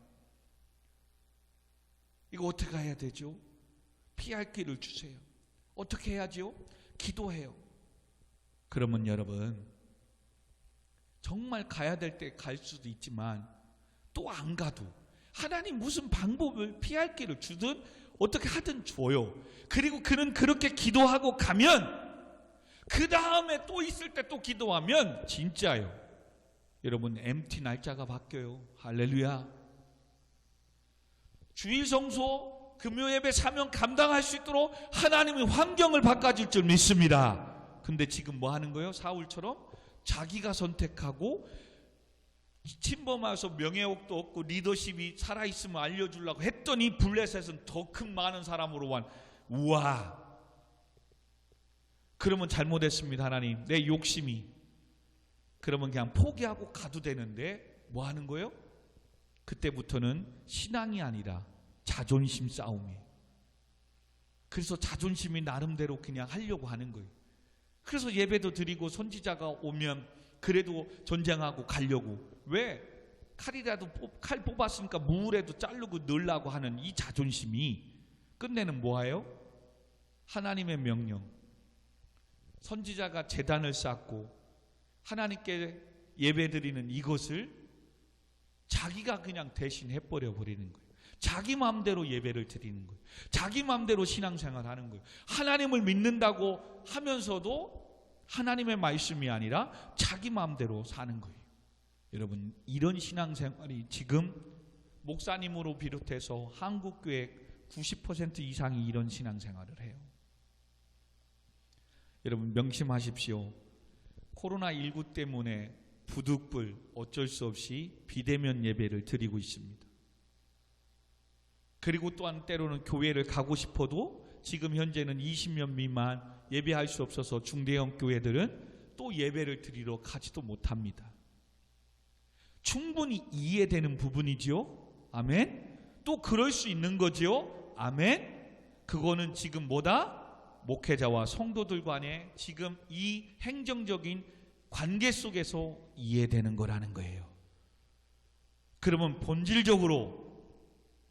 이거 어떻게 해야 되죠? 피할 길을 주세요. 어떻게 해야죠? 기도해요. 그러면 여러분, 정말 가야 될 때 갈 수도 있지만 또 안 가도 하나님 무슨 방법을 피할 길을 주든 어떻게 하든 줘요. 그리고 그는 그렇게 기도하고 가면, 그 다음에 또 있을 때 또 기도하면 진짜요, 여러분 MT 날짜가 바뀌어요. 할렐루야. 주일 성소, 금요 예배 사명 감당할 수 있도록 하나님이 환경을 바꿔줄 줄 믿습니다. 근데 지금 뭐 하는 거예요? 사울처럼 자기가 선택하고 침범해서 명예욕도 없고 리더십이 살아있으면 알려주려고 했더니 블레셋은 더 큰 많은 사람으로 우와. 그러면 잘못했습니다. 하나님, 내 욕심이. 그러면 그냥 포기하고 가도 되는데 뭐 하는 거예요? 그때부터는 신앙이 아니라 자존심 싸움이에요. 그래서 자존심이 나름대로 그냥 하려고 하는 거예요. 그래서 예배도 드리고 선지자가 오면 그래도 전쟁하고 가려고, 왜? 칼 뽑았으니까 무울에도 자르고 넣으려고 하는 이 자존심이 끝내는 뭐예요? 하나님의 명령, 선지자가 제단을 쌓고 하나님께 예배드리는 이것을 자기가 그냥 대신 해버려 버리는 거예요. 자기 마음대로 예배를 드리는 거예요. 자기 마음대로 신앙생활 하는 거예요. 하나님을 믿는다고 하면서도 하나님의 말씀이 아니라 자기 마음대로 사는 거예요. 여러분, 이런 신앙생활이 지금 목사님으로 비롯해서 한국교회 90% 이상이 이런 신앙생활을 해요. 여러분 명심하십시오. 코로나19 때문에 부득불 어쩔 수 없이 비대면 예배를 드리고 있습니다. 그리고 또한 때로는 교회를 가고 싶어도 지금 현재는 20명 미만 예배할 수 없어서 중대형 교회들은 또 예배를 드리러 가지도 못합니다. 충분히 이해되는 부분이지요. 아멘. 또 그럴 수 있는 거지요. 아멘. 그거는 지금 뭐다? 목회자와 성도들 간의 지금 이 행정적인 관계 속에서 이해되는 거라는 거예요. 그러면 본질적으로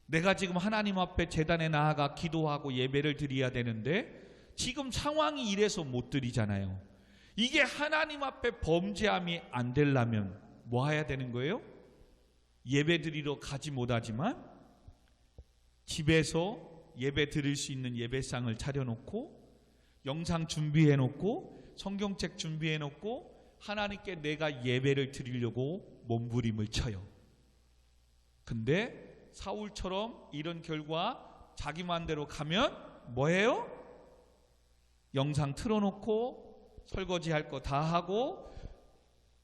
내가 지금 하나님 앞에 제단에 나아가 기도하고 예배를 드려야 되는데 지금 상황이 이래서 못 드리잖아요. 이게 하나님 앞에 범죄함이 안 되려면 뭐 해야 되는 거예요? 예배 드리러 가지 못하지만 집에서 예배 드릴 수 있는 예배상을 차려놓고 영상 준비해놓고 성경책 준비해놓고 하나님께 내가 예배를 드리려고 몸부림을 쳐요. 근데 사울처럼 이런 결과 자기 마음대로 가면 뭐해요? 영상 틀어놓고 설거지할 거 다 하고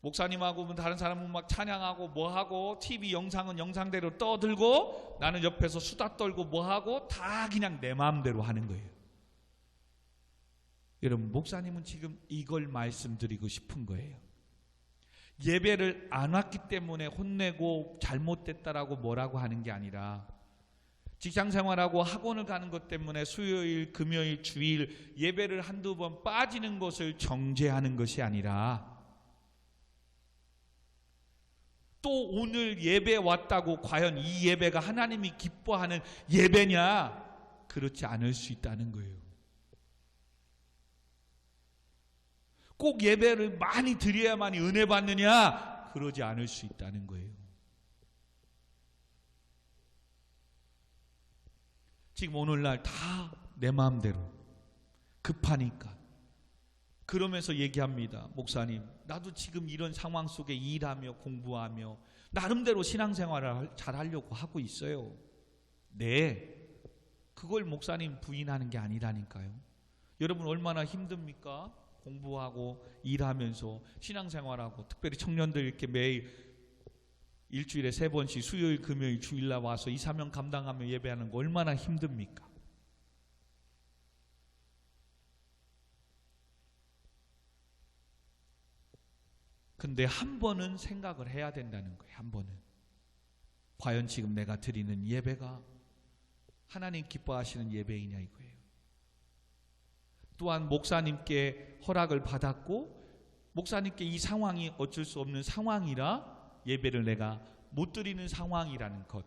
목사님하고 다른 사람은 막 찬양하고 뭐하고 TV 영상은 영상대로 떠들고 나는 옆에서 수다 떨고 뭐하고 다 그냥 내 마음대로 하는 거예요. 여러분 목사님은 지금 이걸 말씀드리고 싶은 거예요. 예배를 안 왔기 때문에 혼내고 잘못됐다라고 뭐라고 하는 게 아니라, 직장생활하고 학원을 가는 것 때문에 수요일, 금요일, 주일 예배를 한두 번 빠지는 것을 정죄하는 것이 아니라, 또 오늘 예배 왔다고 과연 이 예배가 하나님이 기뻐하는 예배냐? 그렇지 않을 수 있다는 거예요. 꼭 예배를 많이 드려야만이 은혜 받느냐? 그러지 않을 수 있다는 거예요. 지금 오늘날 다 내 마음대로 급하니까 그러면서 얘기합니다. 목사님, 나도 지금 이런 상황 속에 일하며 공부하며 나름대로 신앙생활을 잘 하려고 하고 있어요. 네, 그걸 목사님 부인하는 게 아니라니까요. 여러분 얼마나 힘듭니까? 공부하고 일하면서 신앙생활하고, 특별히 청년들 이렇게 매일 일주일에 3번씩 수요일, 금요일, 주일날 와서 이 사명 감당하며 예배하는 거 얼마나 힘듭니까? 근데 한 번은 생각을 해야 된다는 거예요. 한 번은. 과연 지금 내가 드리는 예배가 하나님 기뻐하시는 예배이냐 이거예요. 또한 목사님께 허락을 받았고, 목사님께 이 상황이 어쩔 수 없는 상황이라 예배를 내가 못 드리는 상황이라는 것,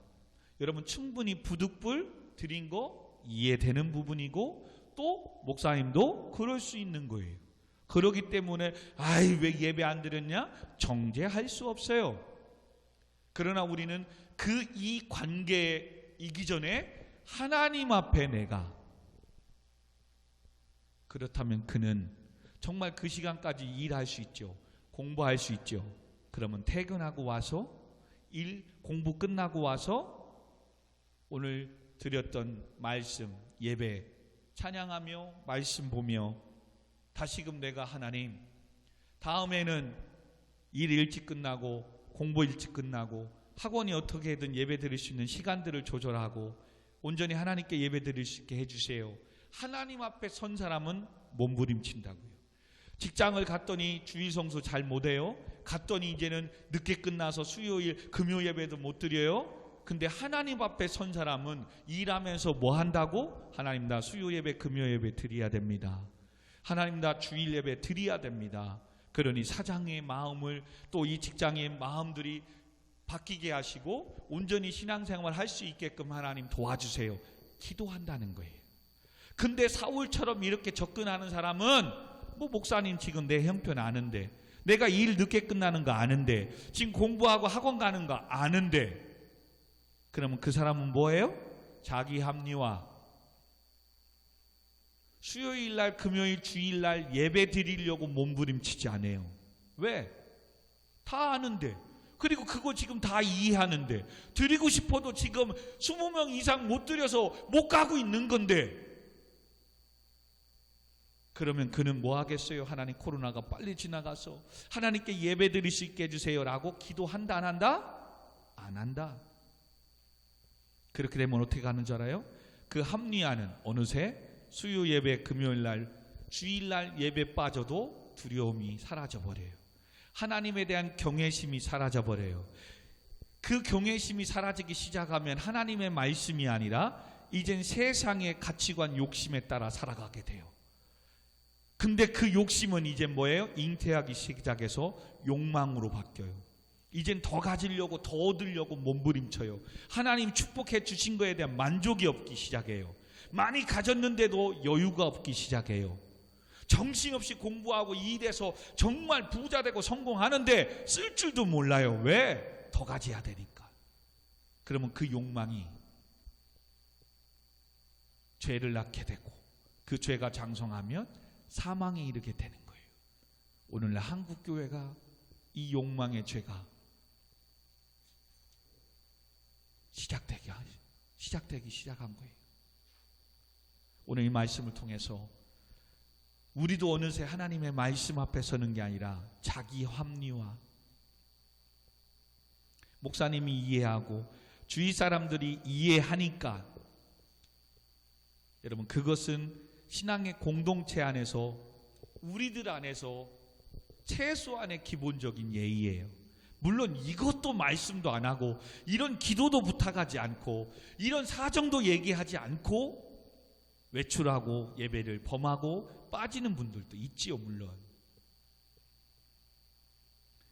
여러분 충분히 부득불 드린 거 이해되는 부분이고, 또 목사님도 그럴 수 있는 거예요. 그러기 때문에 왜 예배 안 드렸냐? 정죄할 수 없어요. 그러나 우리는 이 관계에 이기 전에 하나님 앞에 내가, 그렇다면 그는 정말 그 시간까지 일할 수 있죠. 공부할 수 있죠. 그러면 퇴근하고 와서 공부 끝나고 와서 오늘 드렸던 말씀, 예배 찬양하며 말씀 보며 다시금 내가 하나님, 다음에는 일 일찍 끝나고 공부 일찍 끝나고 학원이 어떻게든 예배 드릴 수 있는 시간들을 조절하고 온전히 하나님께 예배 드릴 수 있게 해주세요. 하나님 앞에 선 사람은 몸부림친다고요. 직장을 갔더니 주일 성수 잘 못해요. 갔더니 이제는 늦게 끝나서 수요일, 금요 예배도 못 드려요. 근데 하나님 앞에 선 사람은 일하면서 뭐 한다고? 하나님, 나 수요 예배, 금요 예배 드려야 됩니다. 하나님, 나 주일 예배 드려야 됩니다. 그러니 사장의 마음을, 또 이 직장의 마음들이 바뀌게 하시고 온전히 신앙생활 할 수 있게끔 하나님 도와주세요. 기도한다는 거예요. 근데 사울처럼 이렇게 접근하는 사람은, 목사님 지금 내 형편 아는데, 내가 일 늦게 끝나는 거 아는데, 지금 공부하고 학원 가는 거 아는데, 그러면 그 사람은 뭐예요? 자기 합리화. 수요일날, 금요일, 주일날 예배 드리려고 몸부림치지 않아요. 왜? 다 아는데, 그리고 그거 지금 다 이해하는데, 드리고 싶어도 지금 20명 이상 못 드려서 못 가고 있는 건데, 그러면 그는 뭐 하겠어요? 하나님, 코로나가 빨리 지나가서 하나님께 예배 드릴 수 있게 해주세요 라고 기도한다 안 한다? 안 한다. 그렇게 되면 어떻게 가는 줄 알아요? 그 합리화는 어느새 수요 예배, 금요일날, 주일날 예배 빠져도 두려움이 사라져버려요. 하나님에 대한 경외심이 사라져버려요. 그 경외심이 사라지기 시작하면 하나님의 말씀이 아니라 이젠 세상의 가치관, 욕심에 따라 살아가게 돼요. 근데 그 욕심은 이제 뭐예요? 잉태하기 시작해서 욕망으로 바뀌어요. 이젠 더 가지려고, 더 얻으려고 몸부림쳐요. 하나님 축복해 주신 거에 대한 만족이 없기 시작해요. 많이 가졌는데도 여유가 없기 시작해요. 정신없이 공부하고 일해서 정말 부자 되고 성공하는데 쓸 줄도 몰라요. 왜? 더 가져야 되니까. 그러면 그 욕망이 죄를 낳게 되고, 그 죄가 장성하면 사망에 이르게 되는 거예요. 오늘날 한국교회가 이 욕망의 죄가 시작되기 시작한 거예요. 오늘 이 말씀을 통해서 우리도 어느새 하나님의 말씀 앞에 서는 게 아니라 자기 합리화, 목사님이 이해하고 주위 사람들이 이해하니까, 여러분 그것은 신앙의 공동체 안에서, 우리들 안에서 최소한의 기본적인 예의예요. 물론 이것도 말씀도 안 하고 이런 기도도 부탁하지 않고 이런 사정도 얘기하지 않고 외출하고 예배를 범하고 빠지는 분들도 있지요. 물론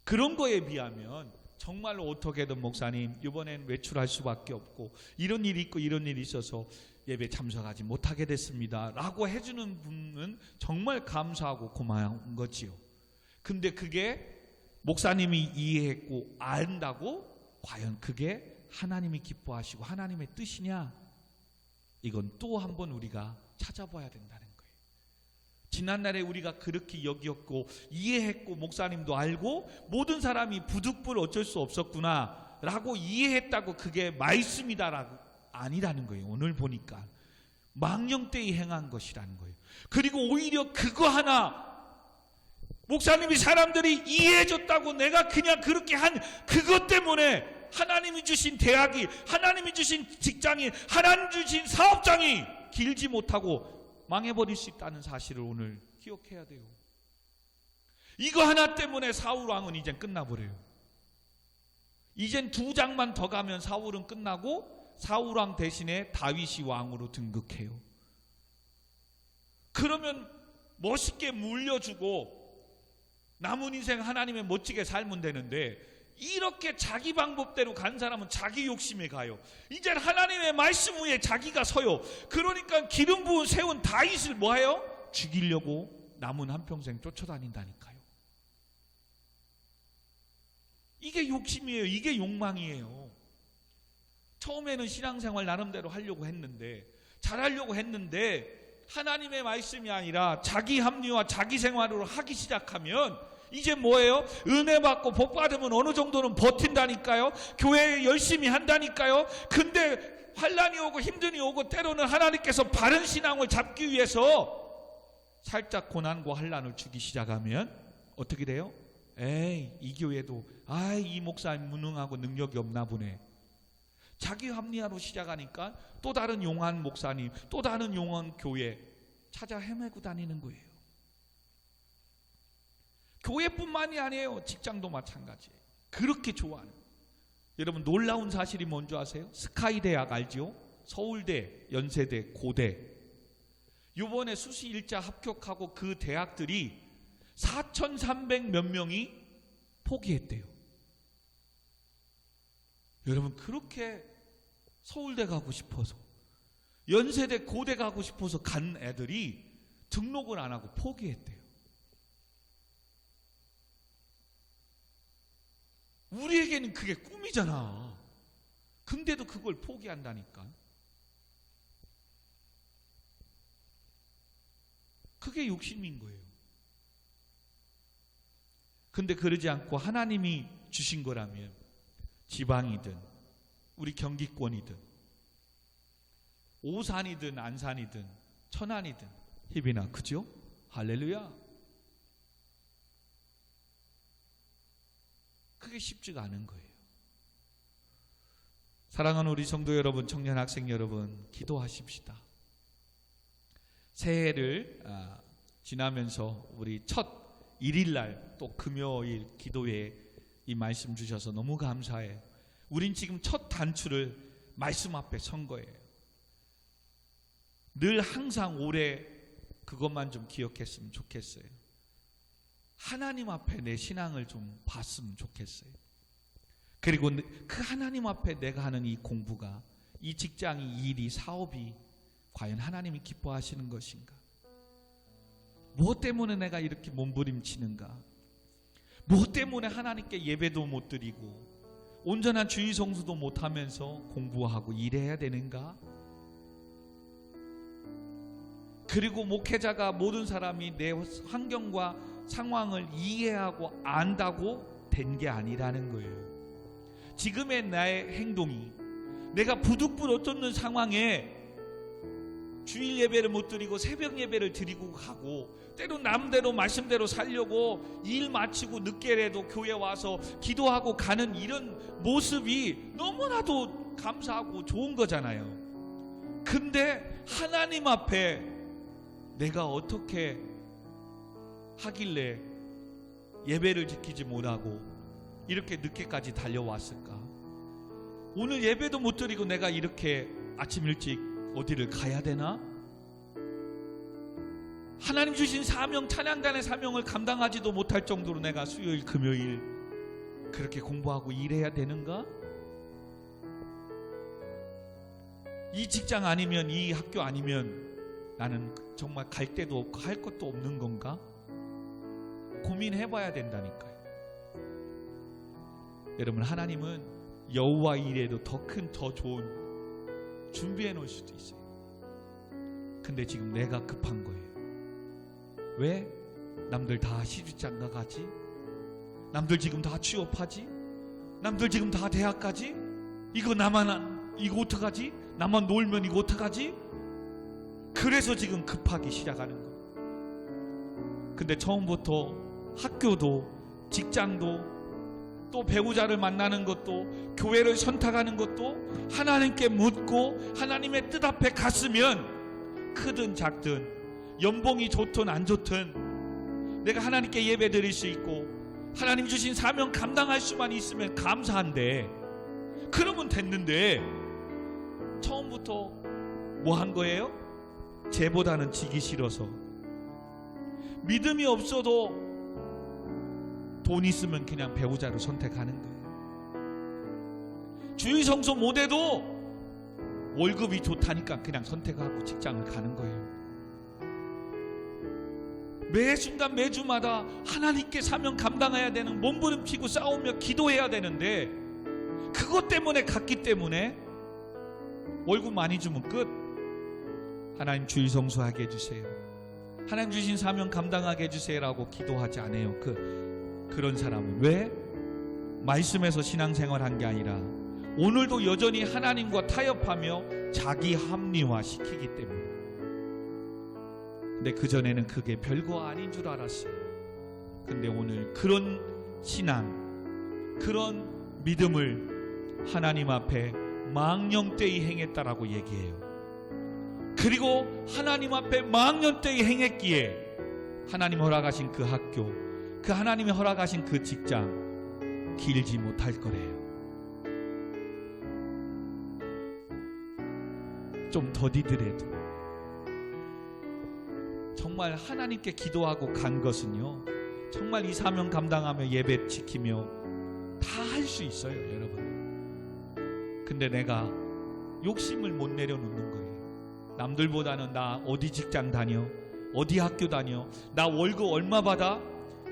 그런 거에 비하면 정말로 어떻게든 목사님 이번엔 외출할 수밖에 없고 이런 일이 있고 이런 일이 있어서 예배 참석하지 못하게 됐습니다 라고 해주는 분은 정말 감사하고 고마운 거지요. 근데 그게 목사님이 이해했고 안다고 과연 그게 하나님이 기뻐하시고 하나님의 뜻이냐? 이건 또 한 번 우리가 찾아봐야 된다는 거예요. 지난날에 우리가 그렇게 여겼고 이해했고 목사님도 알고 모든 사람이 부득불 어쩔 수 없었구나 라고 이해했다고 그게 말씀이다라고 아니라는 거예요. 오늘 보니까 망령되이 행한 것이라는 거예요. 그리고 오히려 그거 하나 목사님이 사람들이 이해해줬다고 내가 그냥 그렇게 한 그것 때문에 하나님이 주신 대학이, 하나님이 주신 직장이, 하나님 주신 사업장이 길지 못하고 망해버릴 수 있다는 사실을 오늘 기억해야 돼요. 이거 하나 때문에 사울 왕은 이젠 끝나버려요. 이젠 2장만 더 가면 사울은 끝나고 사울 왕 대신에 다윗이 왕으로 등극해요. 그러면 멋있게 물려주고 남은 인생 하나님의 멋지게 살면 되는데 이렇게 자기 방법대로 간 사람은 자기 욕심에 가요. 이제 하나님의 말씀 위에 자기가 서요. 그러니까 기름 부은 세운 다윗을 뭐해요? 죽이려고 남은 한평생 쫓아다닌다니까요. 이게 욕심이에요. 이게 욕망이에요. 처음에는 신앙생활 나름대로 하려고 했는데 잘하려고 했는데 하나님의 말씀이 아니라 자기 합리화 자기 생활으로 하기 시작하면 이제 뭐예요? 은혜 받고 복 받으면 어느 정도는 버틴다니까요. 교회에 열심히 한다니까요. 근데 환난이 오고 힘듦이 오고 때로는 하나님께서 바른 신앙을 잡기 위해서 살짝 고난과 환난을 주기 시작하면 어떻게 돼요? 에이 이 교회도 이 목사님 무능하고 능력이 없나 보네. 자기 합리화로 시작하니까 또 다른 용한 목사님, 또 다른 용한 교회 찾아 헤매고 다니는 거예요. 교회뿐만이 아니에요. 직장도 마찬가지예요. 그렇게 좋아하는. 여러분 놀라운 사실이 뭔지 아세요? 스카이 대학 알지요? 서울대, 연세대, 고대. 이번에 수시 1자 합격하고 그 대학들이 4,300 몇 명이 포기했대요. 여러분 그렇게 서울대 가고 싶어서 연세대 고대 가고 싶어서 간 애들이 등록을 안 하고 포기했대요. 우리에게는 그게 꿈이잖아. 근데도 그걸 포기한다니까. 그게 욕심인 거예요. 근데 그러지 않고 하나님이 주신 거라면 지방이든 우리 경기권이든 오산이든 안산이든 천안이든 희빈아 그죠? 할렐루야. 그게 쉽지가 않은 거예요. 사랑하는 우리 성도 여러분, 청년 학생 여러분, 기도하십시다. 새해를 지나면서 우리 첫 1일날 또 금요일 기도회에 이 말씀 주셔서 너무 감사해요. 우린 지금 첫 단추를 말씀 앞에 선 거예요. 늘 항상 올해 그것만 좀 기억했으면 좋겠어요. 하나님 앞에 내 신앙을 좀 봤으면 좋겠어요. 그리고 그 하나님 앞에 내가 하는 이 공부가, 이 직장이, 이 일이, 사업이 과연 하나님이 기뻐하시는 것인가? 무엇 때문에 내가 이렇게 몸부림치는가? 무엇 때문에 하나님께 예배도 못 드리고 온전한 주의 성수도 못하면서 공부하고 일해야 되는가? 그리고 목회자가 모든 사람이 내 환경과 상황을 이해하고 안다고 된 게 아니라는 거예요. 지금의 나의 행동이 내가 부득불 어쩌는 상황에 주일 예배를 못 드리고 새벽 예배를 드리고 가고 때로 남대로 말씀대로 살려고 일 마치고 늦게라도 교회 와서 기도하고 가는 이런 모습이 너무나도 감사하고 좋은 거잖아요. 근데 하나님 앞에 내가 어떻게 하길래 예배를 지키지 못하고 이렇게 늦게까지 달려왔을까? 오늘 예배도 못 드리고 내가 이렇게 아침 일찍 어디를 가야 되나? 하나님 주신 사명, 찬양단의 사명을 감당하지도 못할 정도로 내가 수요일 금요일 그렇게 공부하고 일해야 되는가? 이 직장 아니면, 이 학교 아니면 나는 정말 갈 데도 없고 할 것도 없는 건가? 고민해봐야 된다니까요. 여러분, 하나님은 여호와 일에도 더 큰, 더 좋은 준비해 놓을 수도 있어요. 근데 지금 내가 급한 거예요. 왜? 남들 다 시집장가 가지? 남들 지금 다 취업하지? 남들 지금 다 대학 가지? 이거 이거 어떡하지? 나만 놀면 이거 어떡하지? 그래서 지금 급하기 시작하는 거예요. 근데 처음부터 학교도 직장도 또 배우자를 만나는 것도 교회를 선택하는 것도 하나님께 묻고 하나님의 뜻 앞에 갔으면 크든 작든 연봉이 좋든 안 좋든 내가 하나님께 예배 드릴 수 있고 하나님 주신 사명 감당할 수만 있으면 감사한데, 그러면 됐는데 처음부터 뭐 한 거예요? 쟤보다는 지기 싫어서. 믿음이 없어도 돈 있으면 그냥 배우자를 선택하는 거예요. 주일 성소 못해도 월급이 좋다니까 그냥 선택하고 직장을 가는 거예요. 매 순간 매주마다 하나님께 사명 감당해야 되는, 몸부림치고 싸우며 기도해야 되는데 그것 때문에 갔기 때문에 월급 많이 주면 끝. 하나님 주일 성수하게 해주세요, 하나님 주신 사명 감당하게 해주세요라고 기도하지 않아요. 그런 사람은 왜? 말씀에서 신앙생활한 게 아니라 오늘도 여전히 하나님과 타협하며 자기 합리화시키기 때문에. 근데 그전에는 그게 별거 아닌 줄 알았어요. 근데 오늘 그런 신앙, 그런 믿음을 하나님 앞에 망령되이 행했다라고 얘기해요. 그리고 하나님 앞에 망령되이 행했기에 하나님 허락하신 그 학교, 그 하나님이 허락하신 그 직장 길지 못할 거래요. 좀 더디더라도 정말 하나님께 기도하고 간 것은요, 정말 이 사명 감당하며 예배 지키며 다 할 수 있어요, 여러분. 근데 내가 욕심을 못 내려놓는 거예요. 남들보다는 나 어디 직장 다녀, 어디 학교 다녀, 나 월급 얼마 받아,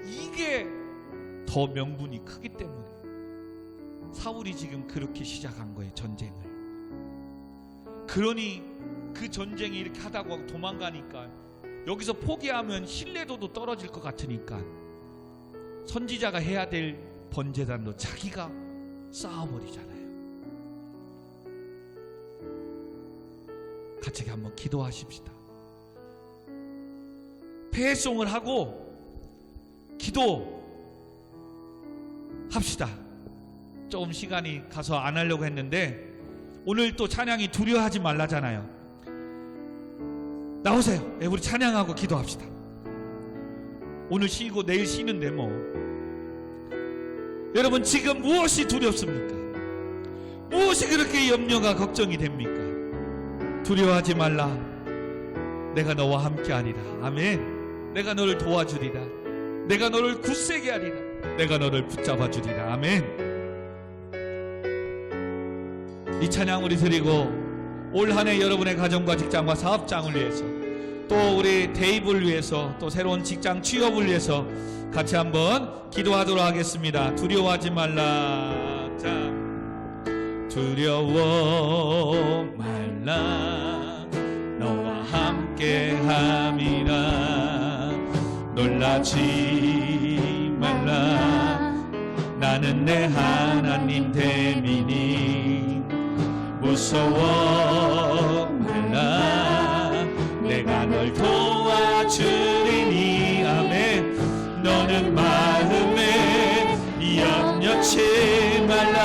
이게 더 명분이 크기 때문에 사울이 지금 그렇게 시작한 거예요, 전쟁을. 그러니 그 전쟁이 이렇게 하다가 도망가니까 여기서 포기하면 신뢰도도 떨어질 것 같으니까 선지자가 해야 될 번제단도 자기가 쌓아버리잖아요. 같이 한번 기도하십시다. 패송을 하고 기도합시다. 조금 시간이 가서 안 하려고 했는데 오늘 또 찬양이 두려워하지 말라잖아요. 나오세요. 네, 우리 찬양하고 기도합시다. 오늘 쉬고 내일 쉬는데 뭐. 여러분, 지금 무엇이 두렵습니까? 무엇이 그렇게 염려가 걱정이 됩니까? 두려워하지 말라. 내가 너와 함께하리라. 아멘. 내가 너를 도와주리라. 내가 너를 굳세게 하리라. 내가 너를 붙잡아 주리라. 아멘. 이 찬양 우리 드리고 올 한 해 여러분의 가정과 직장과 사업장을 위해서, 또 우리 대입을 위해서, 또 새로운 직장 취업을 위해서 같이 한번 기도하도록 하겠습니다. 두려워하지 말라. 자, 두려워 말라. 너와 함께 함이라. 놀라지 말라. 나는 내 하나님 됨이니. 무서워 말라. 내가 널 도와주리니. 아멘. 너는 마음에 염려치 말라.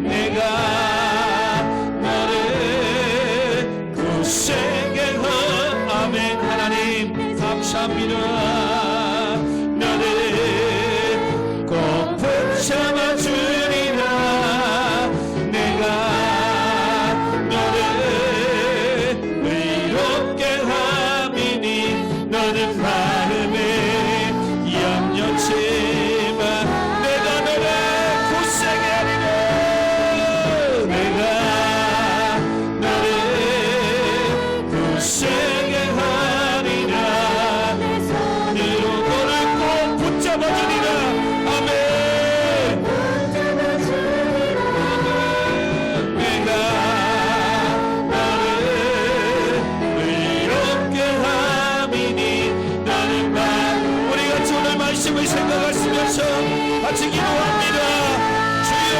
내가 너를 굳세게 하. 아멘. 하나님 감사합니다. 주님을 생각하시면서 같이 기도합니다. 주여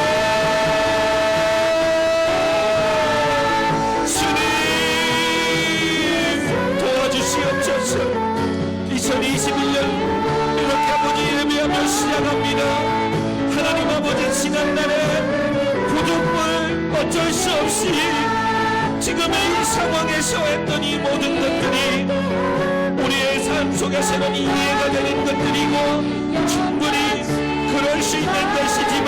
주님 도와주시옵소서. 2021년 이렇게 아버지 예배하며 시작합니다. 하나님 아버지 지난날에 부족불 어쩔 수 없이 지금의 이 상황에서 했던 이 모든 것들이 우리의 삶 속에서는 이해가 되는 것들이고 충분히 그럴 수 있는 것이지만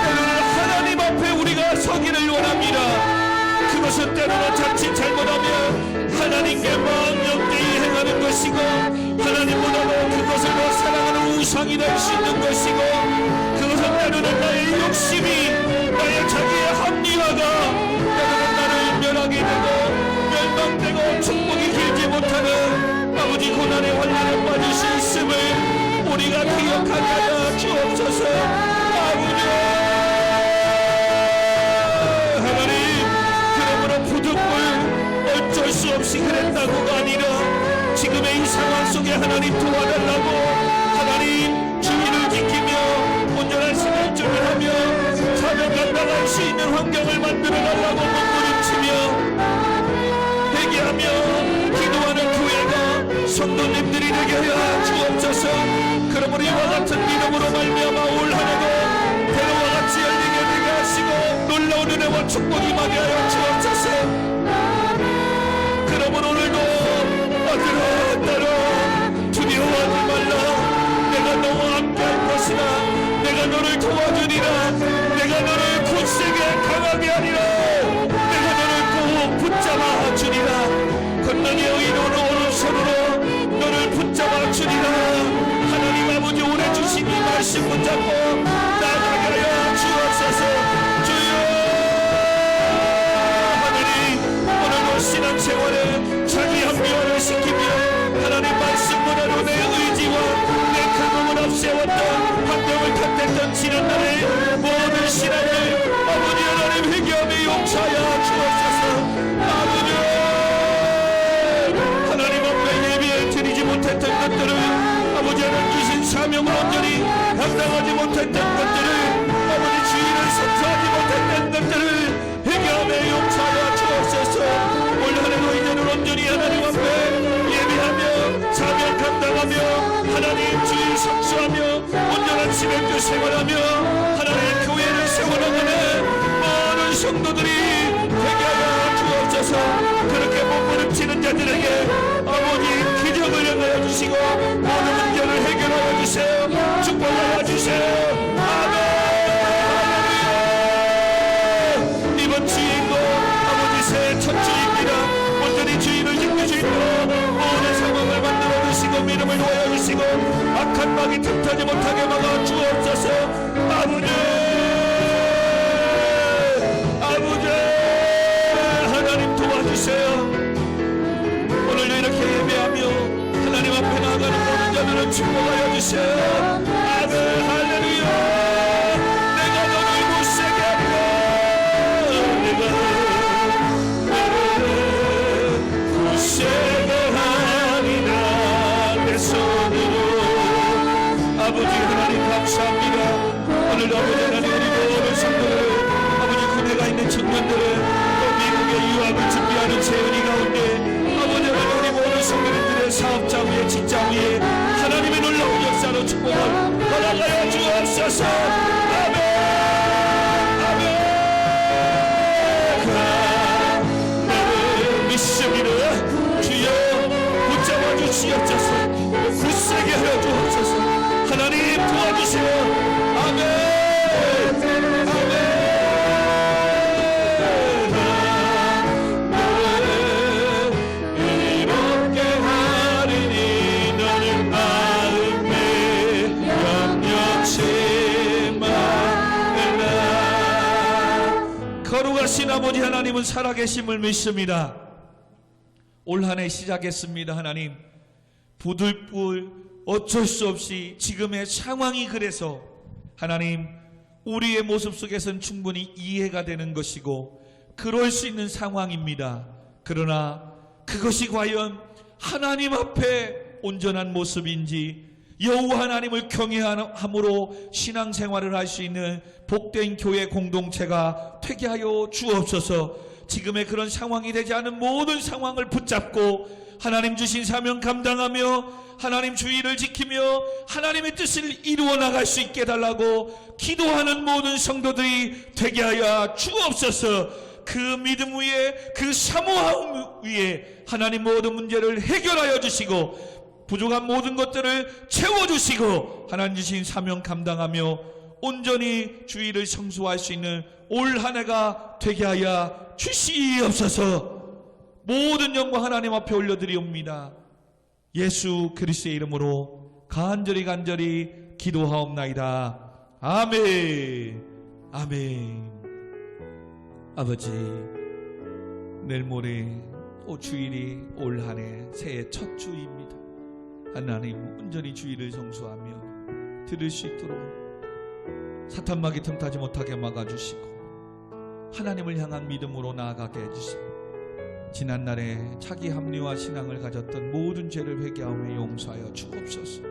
때로는 하나님 앞에 우리가 서기를 원합니다. 그것은 때로는 자칫 잘못하면 하나님께 망령되이 행하는 것이고 하나님보다도 그것을 더 사랑하는 우상이 될 수 있는 것이고 그것은 때로는 나의 욕심이 나의 자기의 합리화가 때로는 나를 멸하게 되고 멸망되고 축복이 길지 못하는 아버지 고난의 환란에 빠질 수 있음을 우리가 기억하게 하여 주옵소서. 아버지 하나님 그러므로 부득불 어쩔 수 없이 그랬다고가 아니라 지금의 이 상황 속에 하나님 도와달라고 하나님 주의를 지키며 온전한 신앙증을 하며 사명 감당할 수 있는 환경을 만들어달라고 몸부림치며 회개하며 기도하는 교회가 성도님들이 되게 하여 주옵소서. 그러므로 이와 같은 믿음으로 말미암아 올 한해도 대로와 같이 열리게 되게 하시고 놀라운 은혜와 축복이 임하게 하여 주옵소서. 그러므로 오늘도 아들아 딸아 두려워하지 말라. 내가 너와 함께할 것이라. 내가 너를 도와주리라. 내가 너를 굳세게 강하게 하리라. 내가 너를 꼭 붙잡아 주리라. 건너게 의로운 오른손으로 너를 붙잡아 주리라. 하나님 아버지 오래 주신 이 말씀 붙잡고 나아가게 하여 주옵소서. 주여 하나님 오늘도 신앙생활에 자기 합리화를 시키며 하나님 말씀보다도 내 의지와 내 각오를 앞세웠던 환경을 탓했던 지난날의 모든 신앙을 아버지 하나님 회개하며 용서하여 주옵소서. 아버지 하나님 앞에 예배에 드리지 못했던 것들을 아버지 하나님 주신 사명을 온전히 감당하지 못했던 것들을 아버지 주의를 선포하지 못했던 것들을 회개하며 용서하여 주옵소서. 올 한해도 이제는 온전히 하나님 앞에 예배하며 사명 감당하며 하나님 주의를 성수하며 온전한 신앙교 생활하며 하나님의 교회를 세워나가는 많은 성도들이 되게 하여 주옵소서. 그렇게 몸부림치는 자들에게 아버지 기적을 행하여 주시고 모든 문제를 해결하여 주세요. 축복하여 주세요. 아멘. 이번 주인도 아버지 새해 첫 주입니다. 온전히 주인을 지킬 수 있도록 모든 상황을 만들어 주시고 믿음을 놓아 주시고 악한 막이 틈타지 못하게 막아 주옵소서. 아버지 하나님 도와주세요. 오늘도 이렇게 예배하며 하나님 앞에 나아가는 모든 자들을 축복하여 주세요. 아멘. 할렐루야. 내가 너를 굳세게 하리라. 내가 너를 굳세게 하리라. 내 손으로. 아버지 하나님 감사합니다. 오늘도 아버지 하나님 우리 모든 성도들 아버지 군대가 있는 청년들을 또 미국에 유학을 준비하는 재은이 가운데 아버지 하나님 우리 모든 성도들의 사업자 위에 직장 위에 하나님의 놀라운 역사로 축복을 허락하여 주옵소서. 아멘. 아멘. 나를 믿습니다. 주여 붙잡아 주시옵소서. 굳세게 하여 주옵소서. 하나님 도와주세요. 아멘. 아멘. 이롭게 하리니 너는 마음에 염려치 말라. 거룩하신 아버지 하나님은 살아계심을 믿습니다. 올 한 해 시작했습니다. 하나님 부들불 어쩔 수 없이 지금의 상황이 그래서 하나님 우리의 모습 속에서는 충분히 이해가 되는 것이고 그럴 수 있는 상황입니다. 그러나 그것이 과연 하나님 앞에 온전한 모습인지 여호와 하나님을 경외함으로 신앙생활을 할 수 있는 복된 교회 공동체가 되게 하여 주옵소서. 지금의 그런 상황이 되지 않은 모든 상황을 붙잡고 하나님 주신 사명 감당하며 하나님 주의를 지키며 하나님의 뜻을 이루어 나갈 수 있게 해달라고 기도하는 모든 성도들이 되게 하여 주옵소서. 그 믿음 위에, 그 사모함 위에 하나님 모든 문제를 해결하여 주시고 부족한 모든 것들을 채워주시고 하나님 주신 사명 감당하며 온전히 주의를 성수할 수 있는 올 한 해가 되게 하여 주시옵소서. 모든 영광 하나님 앞에 올려드리옵니다. 예수 그리스도의 이름으로 간절히 기도하옵나이다. 아멘. 아멘. 아버지, 내일 모레 또 주일이 올 한 해 새해 첫 주입니다. 하나님 온전히 주일을 성수하며 들을 수 있도록 사탄 마귀 틈타지 못하게 막아주시고 하나님을 향한 믿음으로 나아가게 해주시고 지난날에 자기 합리화 신앙을 가졌던 모든 죄를 회개하며 용서하여 주옵소서.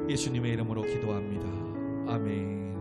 예수님의 이름으로 기도합니다. 아멘.